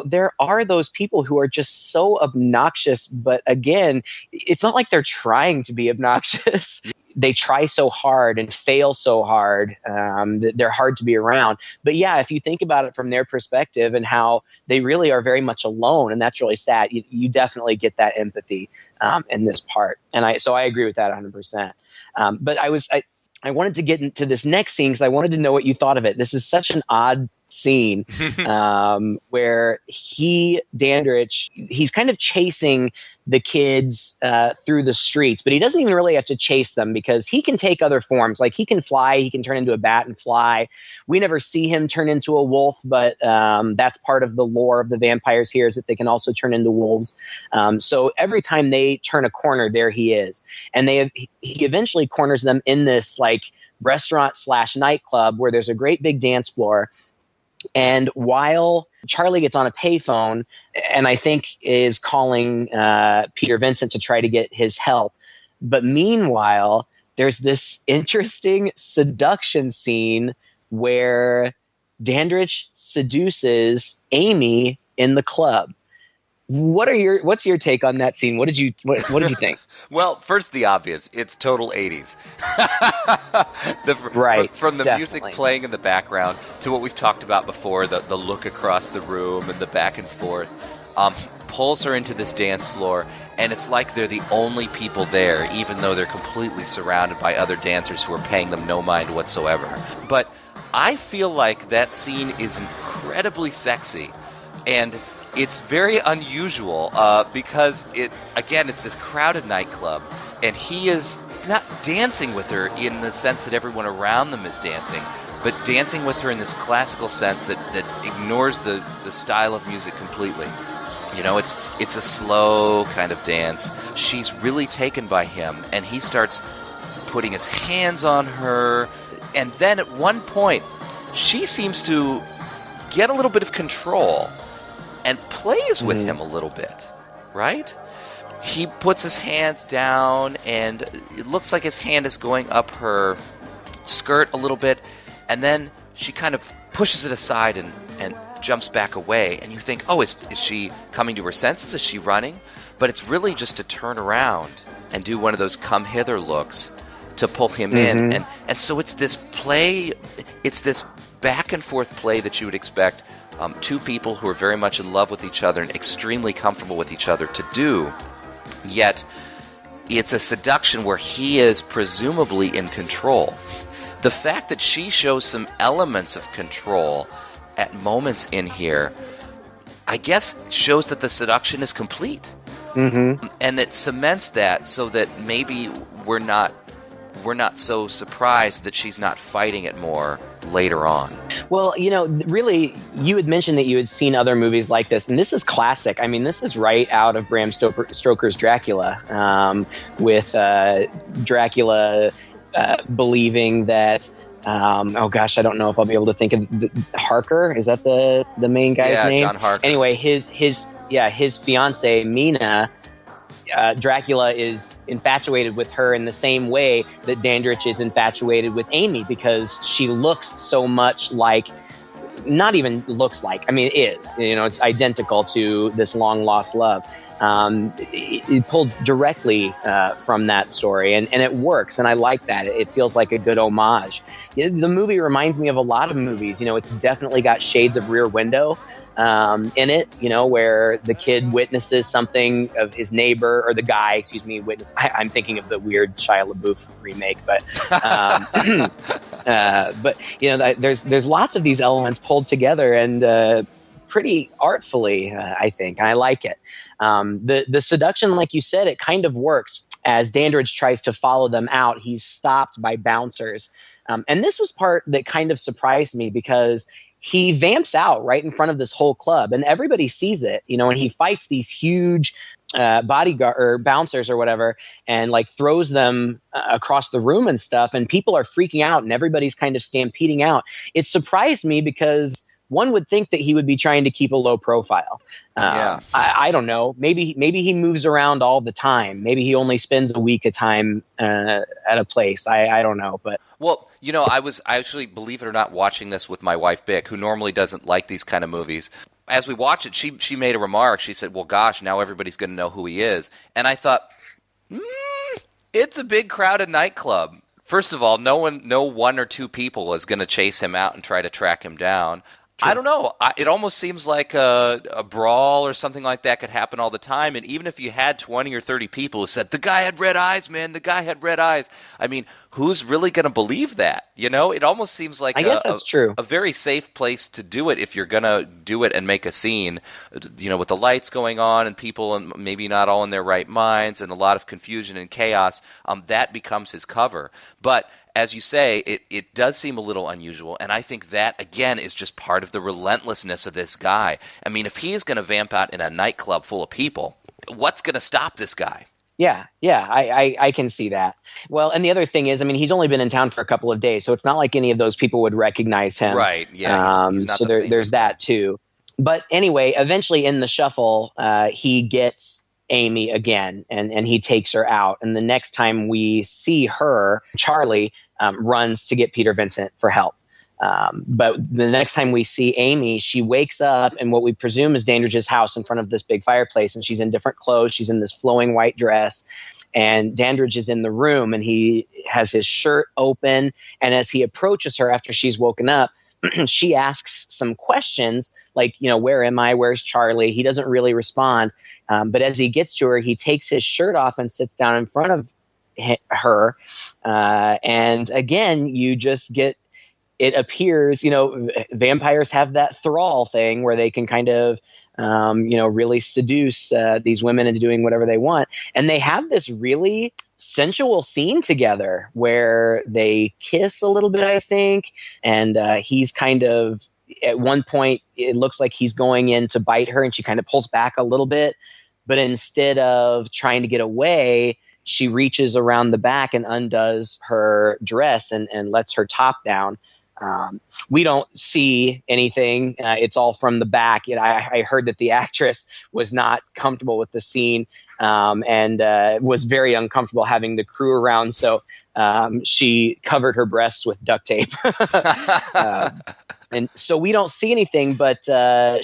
there are those people who are just so obnoxious, but again, it's not like they're trying to be obnoxious. They try so hard and fail so hard that they're hard to be around. But yeah, if you think about it from their perspective and how they really are very much alone, and that's really sad, you definitely get that empathy in this part. And I agree with that 100%. But I wanted to get into this next scene because I wanted to know what you thought of it. This is such an odd scene where Dandridge, he's kind of chasing the kids through the streets, but he doesn't even really have to chase them because he can take other forms. Like he can fly, he can turn into a bat and fly. We never see him turn into a wolf, but that's part of the lore of the vampires here is that they can also turn into wolves. So every time they turn a corner, there he is. And he eventually corners them in this like restaurant/nightclub where there's a great big dance floor. And while Charlie gets on a payphone and I think is calling Peter Vincent to try to get his help, but meanwhile, there's this interesting seduction scene where Dandridge seduces Amy in the club. What's your take on that scene? What did you think? Well, first the obvious. It's total 80s. From the definitely. Music playing in the background to what we've talked about before, the look across the room and the back and forth. Pulls her into this dance floor, and it's like they're the only people there, even though they're completely surrounded by other dancers who are paying them no mind whatsoever. But I feel like that scene is incredibly sexy, and it's very unusual because it's this crowded nightclub, and he is not dancing with her in the sense that everyone around them is dancing, but dancing with her in this classical sense that ignores the style of music completely. It's a slow kind of dance. She's really taken by him, and he starts putting his hands on her, and then at one point, she seems to get a little bit of control and plays with him a little bit, right? He puts his hands down, and it looks like his hand is going up her skirt a little bit, and then she kind of pushes it aside and jumps back away, and you think, oh, is she coming to her senses? Is she running? But it's really just to turn around and do one of those come hither looks to pull him in. And so it's this play, it's this back and forth play that you would expect two people who are very much in love with each other and extremely comfortable with each other to do. Yet, it's a seduction where he is presumably in control. The fact that she shows some elements of control at moments in here, I guess, shows that the seduction is complete. Mm-hmm. And it cements that so that maybe we're not so surprised that she's not fighting it more later on. Well, really, you had mentioned that you had seen other movies like this, and this is classic. I mean, this is right out of Bram Stoker's Dracula, with Dracula believing that, oh gosh, I don't know if I'll be able to think of Harker. Is that the main guy's name? Yeah, John Harker. Anyway, his fiancée, Mina, Dracula is infatuated with her in the same way that Dandridge is infatuated with Amy, because she looks so much like, not even looks like, I mean, it is, it's identical to this long lost love. It pulls directly from that story, and it works, and I like that. It feels like a good homage. The movie reminds me of a lot of movies. It's definitely got shades of Rear Window in it, where the kid witnesses something of his neighbor, or the guy, I'm thinking of the weird Shia LaBeouf remake, but there's lots of these elements pulled together, and pretty artfully, I think. I like it. The seduction, like you said, it kind of works. As Dandridge tries to follow them out, he's stopped by bouncers. And this was part that kind of surprised me, because he vamps out right in front of this whole club, and everybody sees it, and he fights these huge bodyguard or bouncers or whatever, and like throws them across the room and stuff, and people are freaking out, and everybody's kind of stampeding out. It surprised me, because one would think that he would be trying to keep a low profile. I don't know. Maybe he moves around all the time. Maybe he only spends a week at a time at a place. I don't know. But well, I was actually, believe it or not, watching this with my wife Bick, who normally doesn't like these kind of movies. As we watched it, she made a remark. She said, "Well, gosh, now everybody's going to know who he is." And I thought, it's a big crowded nightclub. First of all, no one or two people is going to chase him out and try to track him down. True. I don't know. It almost seems like a brawl or something like that could happen all the time. And even if you had 20 or 30 people who said, "The guy had red eyes, man, the guy had red eyes," I mean, who's really going to believe that? It almost seems like I guess that's true. A very safe place to do it if you're going to do it and make a scene, with the lights going on and people and maybe not all in their right minds and a lot of confusion and chaos. That becomes his cover. But as you say, it does seem a little unusual, and I think that, again, is just part of the relentlessness of this guy. I mean, if he is going to vamp out in a nightclub full of people, what's going to stop this guy? Yeah, I can see that. Well, and the other thing is, I mean, he's only been in town for a couple of days, so it's not like any of those people would recognize him. Right, yeah. He's not so there's that, too. But anyway, eventually in the shuffle, he gets Amy again, and he takes her out. And the next time we see her, Charlie runs to get Peter Vincent for help. But the next time we see Amy, she wakes up in what we presume is Dandridge's house in front of this big fireplace, and she's in different clothes. She's in this flowing white dress, and Dandridge is in the room, and he has his shirt open. And as he approaches her after she's woken up, she asks some questions like, where am I? Where's Charlie? He doesn't really respond. But as he gets to her, he takes his shirt off and sits down in front of her. And again, you just get, it appears, vampires have that thrall thing where they can kind of, really seduce these women into doing whatever they want. And they have this really sensual scene together where they kiss a little bit, I think. And he's kind of, at one point, it looks like he's going in to bite her, and she kind of pulls back a little bit. But instead of trying to get away, she reaches around the back and undoes her dress and lets her top down. We don't see anything. It's all from the back. I heard that the actress was not comfortable with the scene and was very uncomfortable having the crew around. So she covered her breasts with duct tape. And so we don't see anything, but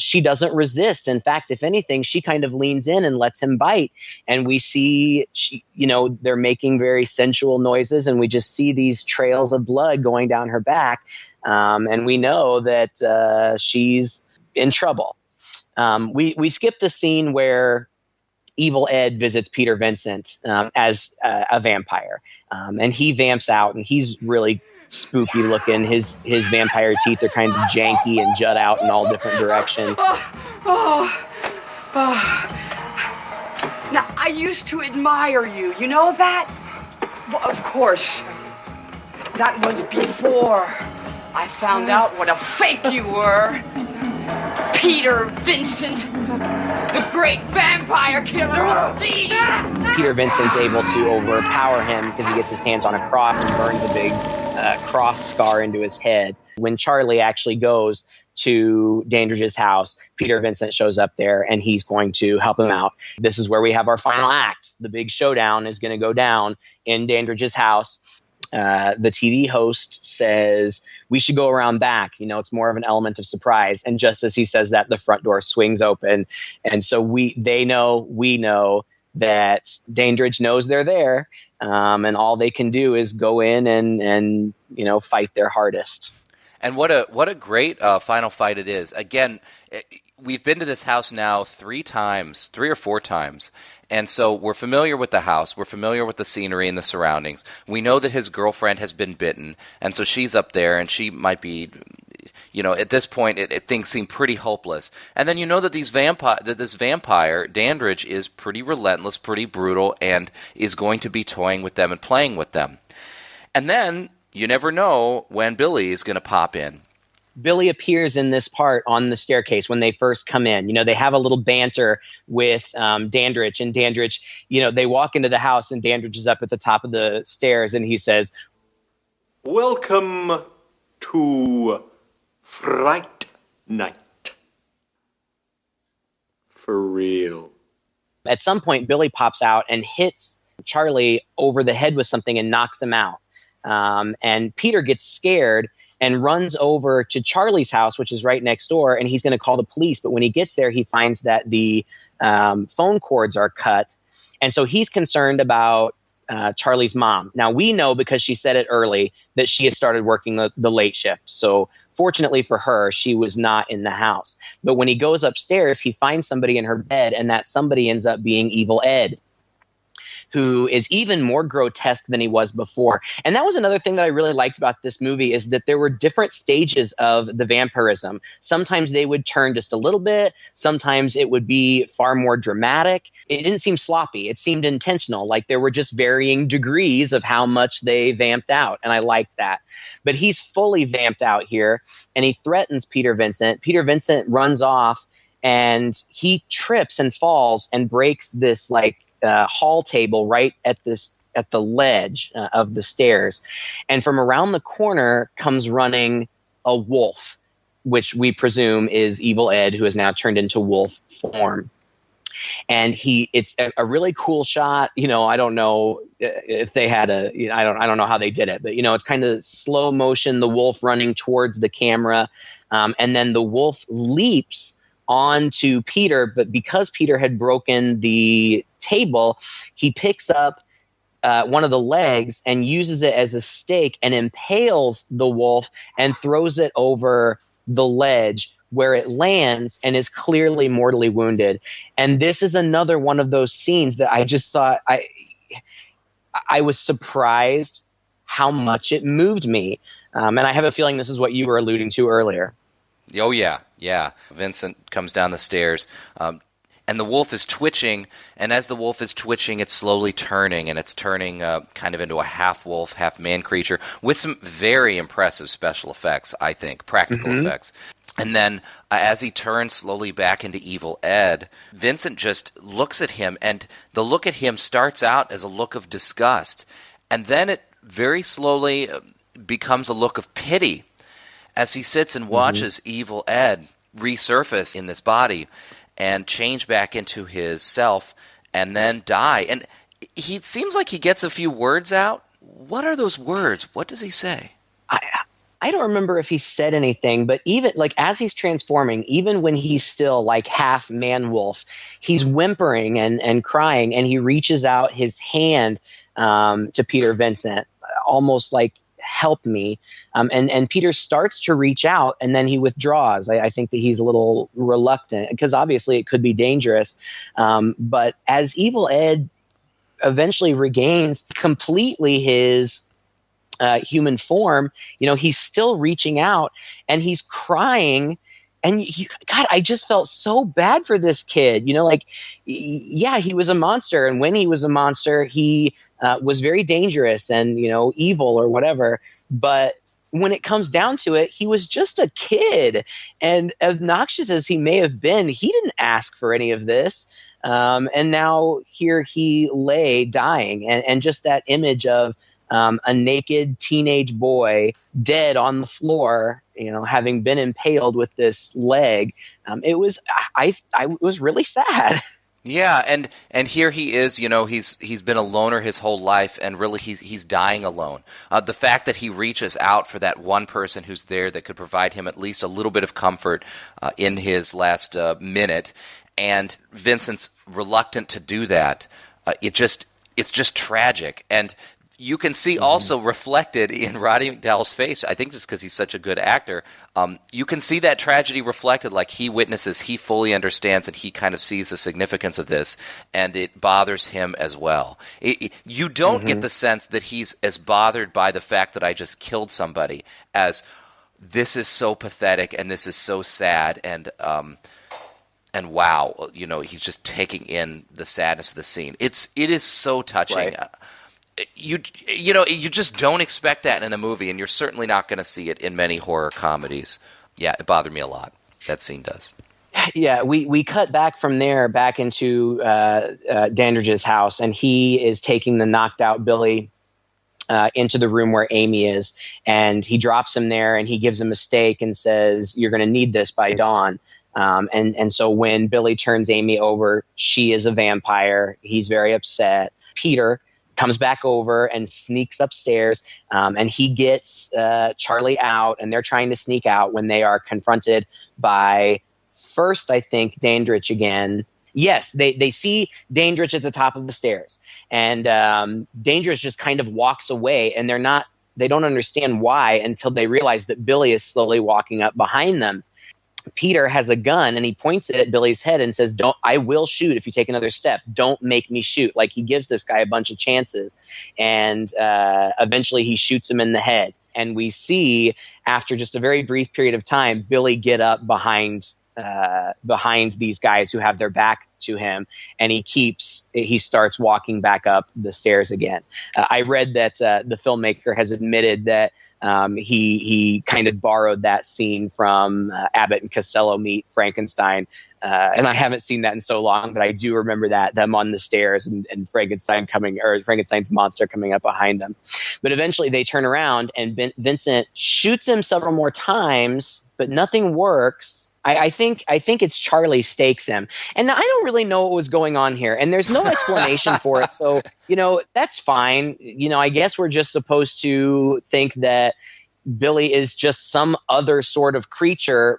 she doesn't resist. In fact, if anything, she kind of leans in and lets him bite. And we see, they're making very sensual noises, and we just see these trails of blood going down her back. And we know that she's in trouble. We skipped a scene where Evil Ed visits Peter Vincent as a vampire, and he vamps out, and he's really spooky looking. His vampire teeth are kind of janky and jut out in all different directions. Now, I used to admire you. You know that? Well, of course. That was before I found out what a fake you were. Peter Vincent, the great vampire killer indeed. Peter Vincent's able to overpower him because he gets his hands on a cross and burns a big cross scar into his head. When Charlie actually goes to Dandridge's house, Peter Vincent shows up there and he's going to help him out. This is where we have our final act. The big showdown is going to go down in Dandridge's house. The TV host says, we should go around back. You know, it's more of an element of surprise. And just as he says that, the front door swings open. And so we know that Dandridge knows they're there. And all they can do is go in and fight their hardest. And what a great final fight it is. Again, we've been to this house now 3 or 4 times. And so we're familiar with the house. We're familiar with the scenery and the surroundings. We know that his girlfriend has been bitten. And so she's up there and she might be, at this point, things seem pretty hopeless. And then you know that this vampire, Dandridge, is pretty relentless, pretty brutal, and is going to be toying with them and playing with them. And then you never know when Billy is going to pop in. Billy appears in this part on the staircase when they first come in. They have a little banter with Dandridge, and Dandridge, they walk into the house and Dandridge is up at the top of the stairs and he says, "Welcome to Fright Night. For real." At some point, Billy pops out and hits Charlie over the head with something and knocks him out. And Peter gets scared and runs over to Charlie's house, which is right next door, and he's going to call the police. But when he gets there, he finds that the phone cords are cut. And so he's concerned about Charlie's mom. Now, we know because she said it early that she had started working the late shift. So fortunately for her, she was not in the house. But when he goes upstairs, he finds somebody in her bed, and that somebody ends up being Evil Ed, who is even more grotesque than he was before. And that was another thing that I really liked about this movie, is that there were different stages of the vampirism. Sometimes they would turn just a little bit. Sometimes it would be far more dramatic. It didn't seem sloppy. It seemed intentional. Like there were just varying degrees of how much they vamped out. And I liked that. But he's fully vamped out here, and he threatens Peter Vincent. Peter Vincent runs off, and he trips and falls and breaks this hall table right at the ledge of the stairs. And from around the corner comes running a wolf, which we presume is Evil Ed, who has now turned into wolf form. And it's a really cool shot. I don't know if they had I don't know how they did it, but it's kind of slow motion, the wolf running towards the camera. And then the wolf leaps onto Peter, but because Peter had broken the table, he picks up one of the legs and uses it as a stake and impales the wolf and throws it over the ledge, where it lands and is clearly mortally wounded. And this is another one of those scenes that I just thought I was surprised how much it moved me. And I have a feeling this is what you were alluding to earlier. Oh, yeah. Vincent comes down the stairs, and the wolf is twitching, and as the wolf is twitching, it's slowly turning, and it's turning kind of into a half-wolf, half-man creature with some very impressive special effects, I think, practical effects. And then as he turns slowly back into Evil Ed, Vincent just looks at him, and the look at him starts out as a look of disgust, and then it very slowly becomes a look of pity as he sits and watches Evil Ed resurface in this body and change back into his self and then die. And he seems like he gets a few words out. What are those words? What does he say? I don't remember if he said anything, but even as he's transforming, even when he's still half man wolf, he's whimpering and crying, and he reaches out his hand to Peter Vincent, almost help me. And Peter starts to reach out, and then he withdraws. I think that he's a little reluctant because obviously it could be dangerous. But as Evil Ed eventually regains completely his human form, he's still reaching out and he's crying. And God, I just felt so bad for this kid. Yeah, he was a monster. And when he was a monster, he was very dangerous and, evil or whatever. But when it comes down to it, he was just a kid. And obnoxious as he may have been, he didn't ask for any of this. And now here he lay dying. And just that image of a naked teenage boy dead on the floor, having been impaled with this leg. It was really sad. Yeah, and here he is, he's been a loner his whole life, and really he's dying alone. The fact that he reaches out for that one person who's there that could provide him at least a little bit of comfort in his last minute, and Vincent's reluctant to do that, it's just tragic. And you can see also reflected in Roddy McDowall's face, I think just because he's such a good actor, you can see that tragedy reflected, like he witnesses, he fully understands, and he kind of sees the significance of this, and it bothers him as well. You don't get the sense that he's as bothered by the fact that I just killed somebody as this is so pathetic and this is so sad, and wow, he's just taking in the sadness of the scene. It is so touching. Right. You just don't expect that in a movie, and you're certainly not going to see it in many horror comedies. Yeah, it bothered me a lot. That scene does. Yeah, we cut back from there back into Dandridge's house, and he is taking the knocked out Billy into the room where Amy is, and he drops him there, and he gives him a steak and says, "You're going to need this by dawn." And so when Billy turns Amy over, she is a vampire. He's very upset. Peter comes back over and sneaks upstairs, and he gets Charlie out, and they're trying to sneak out when they are confronted by, first, I think, Dandridge again. Yes, they see Dandridge at the top of the stairs, and Dandridge just kind of walks away, and they don't understand why until they realize that Billy is slowly walking up behind them. Peter has a gun, and he points it at Billy's head and says, I will shoot if you take another step. Don't make me shoot. Like, he gives this guy a bunch of chances, and eventually he shoots him in the head. And we see, after just a very brief period of time, Billy get up behind these guys who have their back to him, and he starts walking back up the stairs again. I read that the filmmaker has admitted that he kind of borrowed that scene from Abbott and Costello Meet Frankenstein, and I haven't seen that in so long, but I do remember them on the stairs and Frankenstein's monster coming up behind them. But eventually they turn around, and Vincent shoots him several more times, but nothing works. I think it's Charlie stakes him. And I don't really know what was going on here. And there's no explanation for it. So, that's fine. I guess we're just supposed to think that Billy is just some other sort of creature,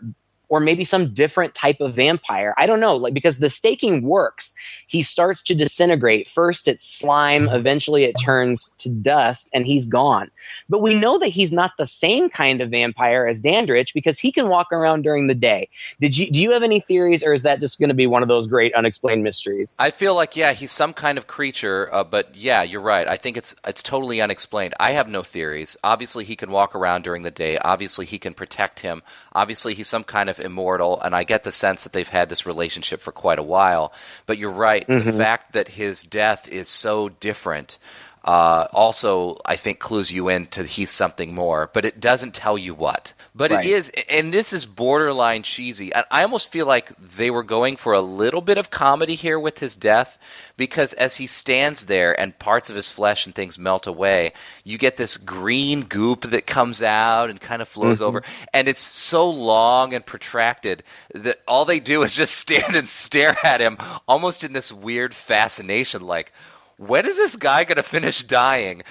or maybe some different type of vampire. I don't know, because the staking works. He starts to disintegrate. First it's slime, eventually it turns to dust, and he's gone. But we know that he's not the same kind of vampire as Dandridge, because he can walk around during the day. Do you have any theories, or is that just going to be one of those great unexplained mysteries? I feel like, yeah, he's some kind of creature, but yeah, you're right. I think it's totally unexplained. I have no theories. Obviously he can walk around during the day. Obviously he can protect him. Obviously he's some kind of immortal, and I get the sense that they've had this relationship for quite a while. But you're right, the fact that his death is so different also, I think, clues you in to he's something more, but it doesn't tell you what. But right. It is, and this is borderline cheesy. I almost feel like they were going for a little bit of comedy here with his death, because as he stands there and parts of his flesh and things melt away, you get this green goop that comes out and kind of flows over, and it's so long and protracted that all they do is just stand and stare at him, almost in this weird fascination, like, when is this guy going to finish dying?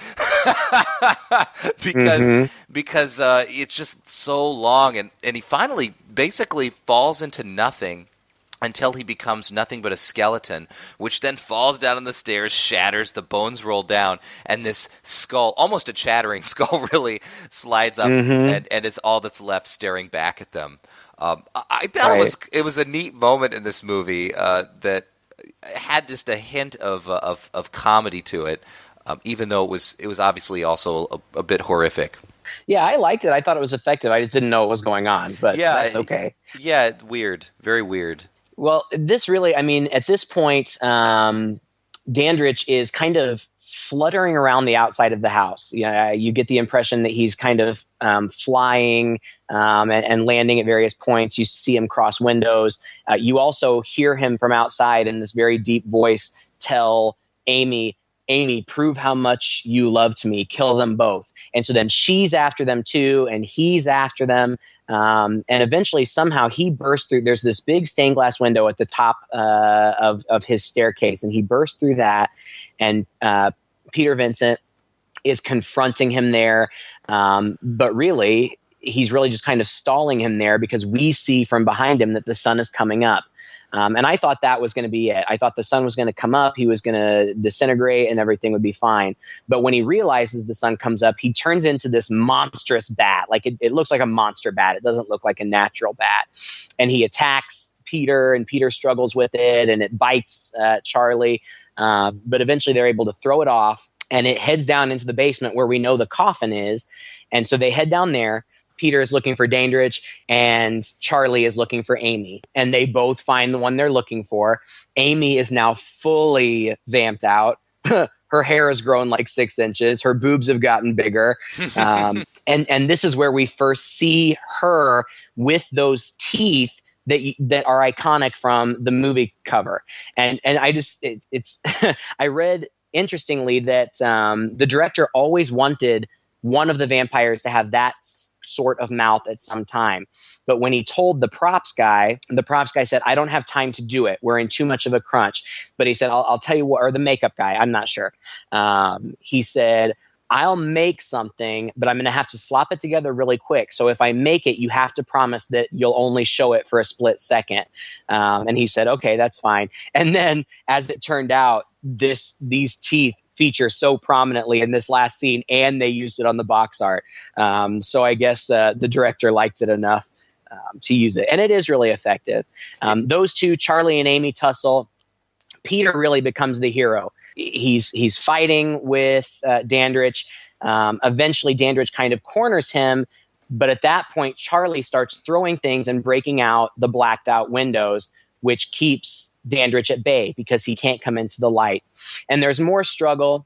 because it's just so long, and he finally basically falls into nothing until he becomes nothing but a skeleton, which then falls down on the stairs, shatters, the bones roll down, and this skull, almost a chattering skull, really slides up, and it's all that's left staring back at them. I thought it was a neat moment in this movie that had just a hint of comedy to it, even though it was obviously also a bit horrific. Yeah, I liked it. I thought it was effective. I just didn't know what was going on, but that's okay. Yeah, weird. Very weird. Well, this really, I mean, at this point, Dandridge is kind of fluttering around the outside of the house. You get the impression that he's kind of flying and landing at various points. You see him cross windows. You also hear him from outside in this very deep voice tell Amy, prove how much you loved me, kill them both. And so then she's after them too, and he's after them. And eventually somehow he bursts through. There's this big stained glass window at the top of his staircase, and he bursts through that. And Peter Vincent is confronting him there. But really, he's really just kind of stalling him there because we see from behind him that the sun is coming up. And I thought that was going to be it. I thought the sun was going to come up, he was going to disintegrate, and everything would be fine. But when he realizes the sun comes up, he turns into this monstrous bat. Like it looks like a monster bat. It doesn't look like a natural bat. And he attacks Peter, and Peter struggles with it, and it bites Charlie. But eventually they're able to throw it off, and it heads down into the basement where we know the coffin is. And so they head down there. Peter is looking for Dandridge, and Charlie is looking for Amy. And they both find the one they're looking for. Amy is now fully vamped out. Her hair has grown like 6 inches. Her boobs have gotten bigger. And this is where we first see her with those teeth that are iconic from the movie cover. And I just, it's I read, interestingly, that the director always wanted one of the vampires to have that sort of mouth at some time. But when he told the props guy said, I don't have time to do it. We're in too much of a crunch. But he said, I'll tell you what, or the makeup guy, I'm not sure. He said, I'll make something, but I'm going to have to slop it together really quick. So if I make it, you have to promise that you'll only show it for a split second. And he said, okay, that's fine. And then as it turned out, these teeth feature so prominently in this last scene, and they used it on the box art. So I guess the director liked it enough to use it. And it is really effective. Those two, Charlie and Amy, tussle. Peter really becomes the hero. He's fighting with Dandridge. Eventually, Dandridge kind of corners him. But at that point, Charlie starts throwing things and breaking out the blacked out windows, which keeps Dandridge at bay because he can't come into the light. And there's more struggle,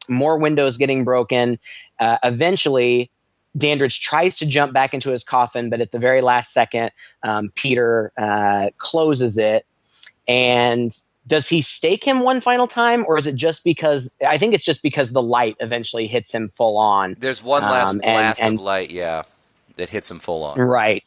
more windows getting broken. Eventually, Dandridge tries to jump back into his coffin, but at the very last second, Peter closes it. And does he stake him one final time, or is it just because – I think it's just because the light eventually hits him full on. There's one last blast of light, that hits him full on. Right.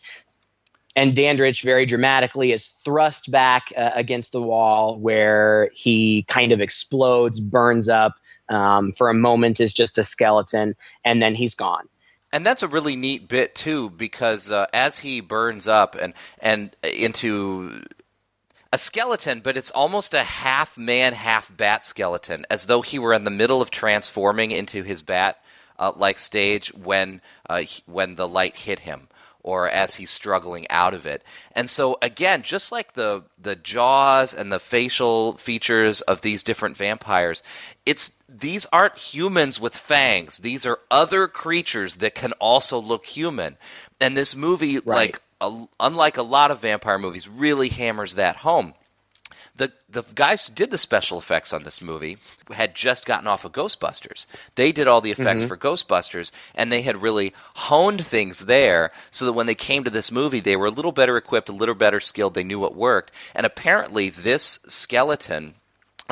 And Dandridge very dramatically is thrust back against the wall where he kind of explodes, burns up, for a moment is just a skeleton, and then he's gone. And that's a really neat bit, too, because as he burns up and into a skeleton, but it's almost a half-man, half-bat skeleton, as though he were in the middle of transforming into his bat-like stage when the light hit him, or as he's struggling out of it. And so, again, just like the jaws and the facial features of these different vampires, these aren't humans with fangs. These are other creatures that can also look human. And this movie, unlike a lot of vampire movies, really hammers that home. The guys who did the special effects on this movie had just gotten off of Ghostbusters. They did all the effects for Ghostbusters, and they had really honed things there so that when they came to this movie, they were a little better equipped, a little better skilled, they knew what worked. And apparently this skeleton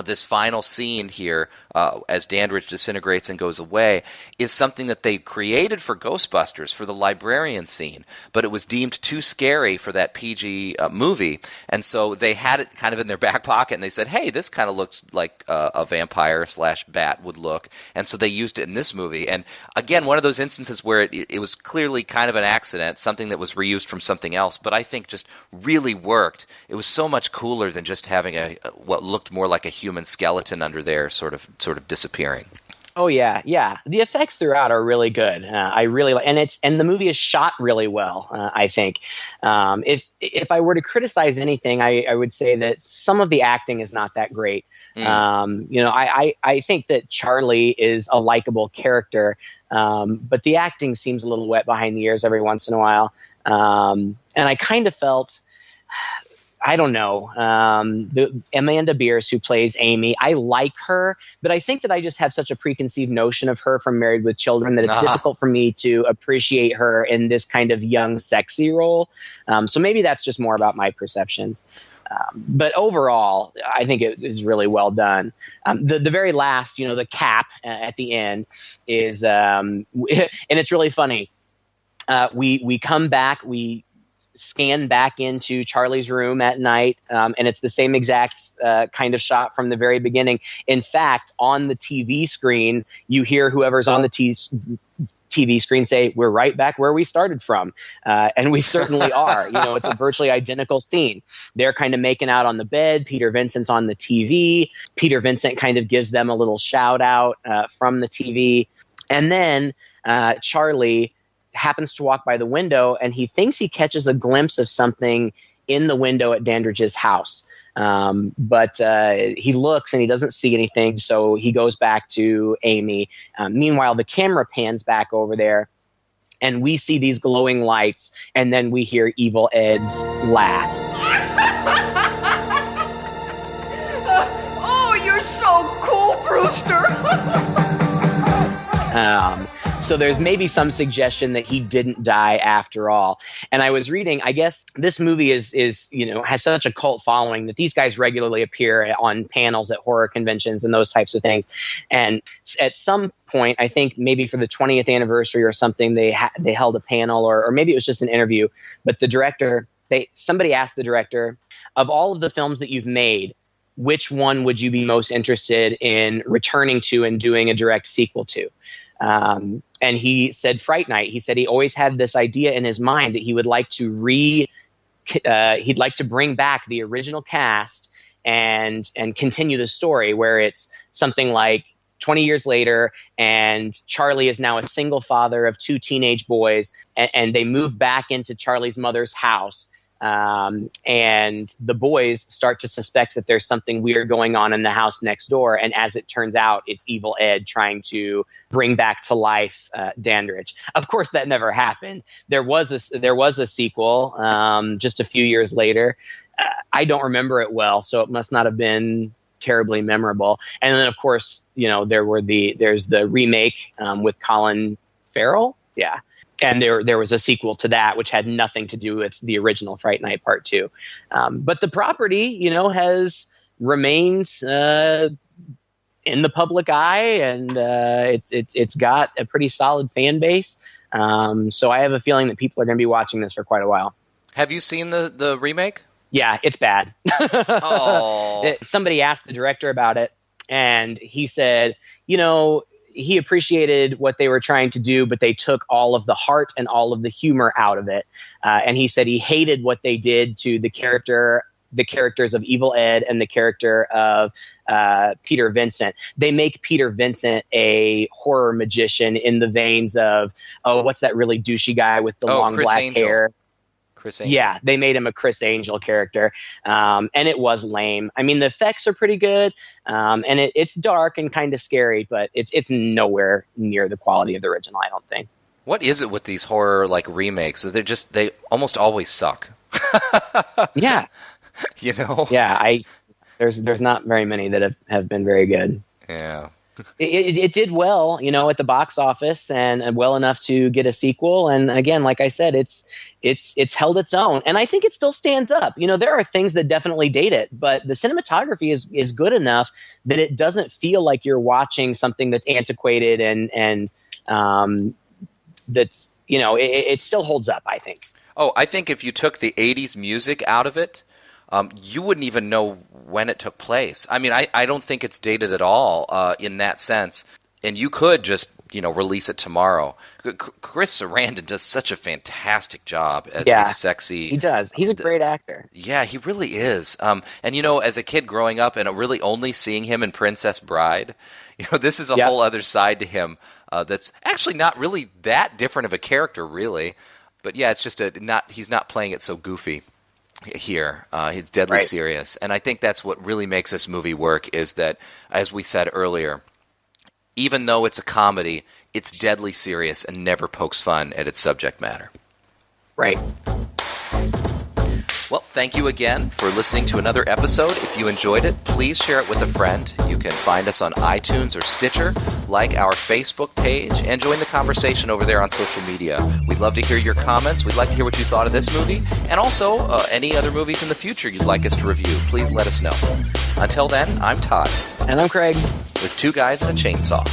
this final scene here, as Dandridge disintegrates and goes away, is something that they created for Ghostbusters, for the librarian scene, but it was deemed too scary for that PG movie, and so they had it kind of in their back pocket, and they said, hey, this kind of looks like a vampire / bat would look, and so they used it in this movie. And again, one of those instances where it was clearly kind of an accident, something that was reused from something else, but I think just really worked. It was so much cooler than just having what looked more like a human skeleton under there sort of disappearing. Oh yeah. The effects throughout are really good. I really like, and the movie is shot really well. I think if I were to criticize anything, I would say that some of the acting is not that great. I think that Charlie is a likable character, but the acting seems a little wet behind the ears every once in a while. And I kind of felt, I don't know, Amanda Beers, who plays Amy, I like her, but I think that I just have such a preconceived notion of her from Married with Children that it's difficult for me to appreciate her in this kind of young, sexy role. So maybe that's just more about my perceptions. But overall, I think it is really well done. The very last, the cap at the end is, and it's really funny. We come back, we scan back into Charlie's room at night, and it's the same exact kind of shot from the very beginning. In fact, on the TV screen, you hear whoever's on the TV screen say, "We're right back where we started from," and we certainly are. It's a virtually identical scene. They're kind of making out on the bed. Peter Vincent's on the TV. Peter Vincent kind of gives them a little shout out from the TV, and then Charlie happens to walk by the window, and he thinks he catches a glimpse of something in the window at Dandridge's house. But he looks and he doesn't see anything, so he goes back to Amy. Meanwhile, the camera pans back over there, and we see these glowing lights, and then we hear Evil Ed's laugh. Oh, you're so cool, Brewster. So there's maybe some suggestion that he didn't die after all. And I was reading, I guess this movie is has such a cult following that these guys regularly appear on panels at horror conventions and those types of things. And at some point, I think maybe for the 20th anniversary or something, they held a panel, or maybe it was just an interview. But the director, somebody asked the director, of all of the films that you've made, which one would you be most interested in returning to and doing a direct sequel to? And he said Fright Night. He said he always had this idea in his mind that he would like to he'd like to bring back the original cast and continue the story, where it's something like 20 years later, and Charlie is now a single father of 2 teenage boys, and they move back into Charlie's mother's house. And the boys start to suspect that there's something weird going on in the house next door. And as it turns out, it's Evil Ed trying to bring back to life Dandridge. Of course, that never happened. There was a sequel just a few years later. I don't remember it well, so it must not have been terribly memorable. And then, of course, there's the remake with Colin Farrell. Yeah. And there was a sequel to that, which had nothing to do with the original Fright Night Part 2. But the property, has remained in the public eye, and it's got a pretty solid fan base. So I have a feeling that people are going to be watching this for quite a while. Have you seen the remake? Yeah, it's bad. Oh. Somebody asked the director about it, and he said, he appreciated what they were trying to do, but they took all of the heart and all of the humor out of it. And he said he hated what they did to the characters of Evil Ed and the character of Peter Vincent. They make Peter Vincent a horror magician in the veins of, what's that really douchey guy with the long Chris black Angel. hair? Chris Angel. Yeah, they made him a Chris Angel character, and it was lame. I mean, the effects are pretty good, and it's dark and kind of scary, but it's nowhere near the quality of the original, I don't think. What is it with these horror remakes? They almost always suck. Yeah, Yeah, there's not very many that have been very good. Yeah. It did well, at the box office and well enough to get a sequel. And again, like I said, it's held its own, and I think it still stands up. There are things that definitely date it, but the cinematography is good enough that it doesn't feel like you're watching something that's antiquated and that's it still holds up, I think. Oh, I think if you took the 80s music out of it, you wouldn't even know when it took place. I mean, I don't think it's dated at all in that sense. And you could just, release it tomorrow. Chris Sarandon does such a fantastic job as this sexy... He does. He's a great actor. Yeah, he really is. And, as a kid growing up and really only seeing him in Princess Bride, this is a whole other side to him that's actually not really that different of a character, really. But yeah, it's just he's not playing it so goofy here. He's deadly serious. And I think that's what really makes this movie work is that, as we said earlier, even though it's a comedy, it's deadly serious and never pokes fun at its subject matter. Right. Well, thank you again for listening to another episode. If you enjoyed it, please share it with a friend. You can find us on iTunes or Stitcher, like our Facebook page, and join the conversation over there on social media. We'd love to hear your comments. We'd like to hear what you thought of this movie, and also any other movies in the future you'd like us to review. Please let us know. Until then, I'm Todd. And I'm Craig. With two guys and a chainsaw.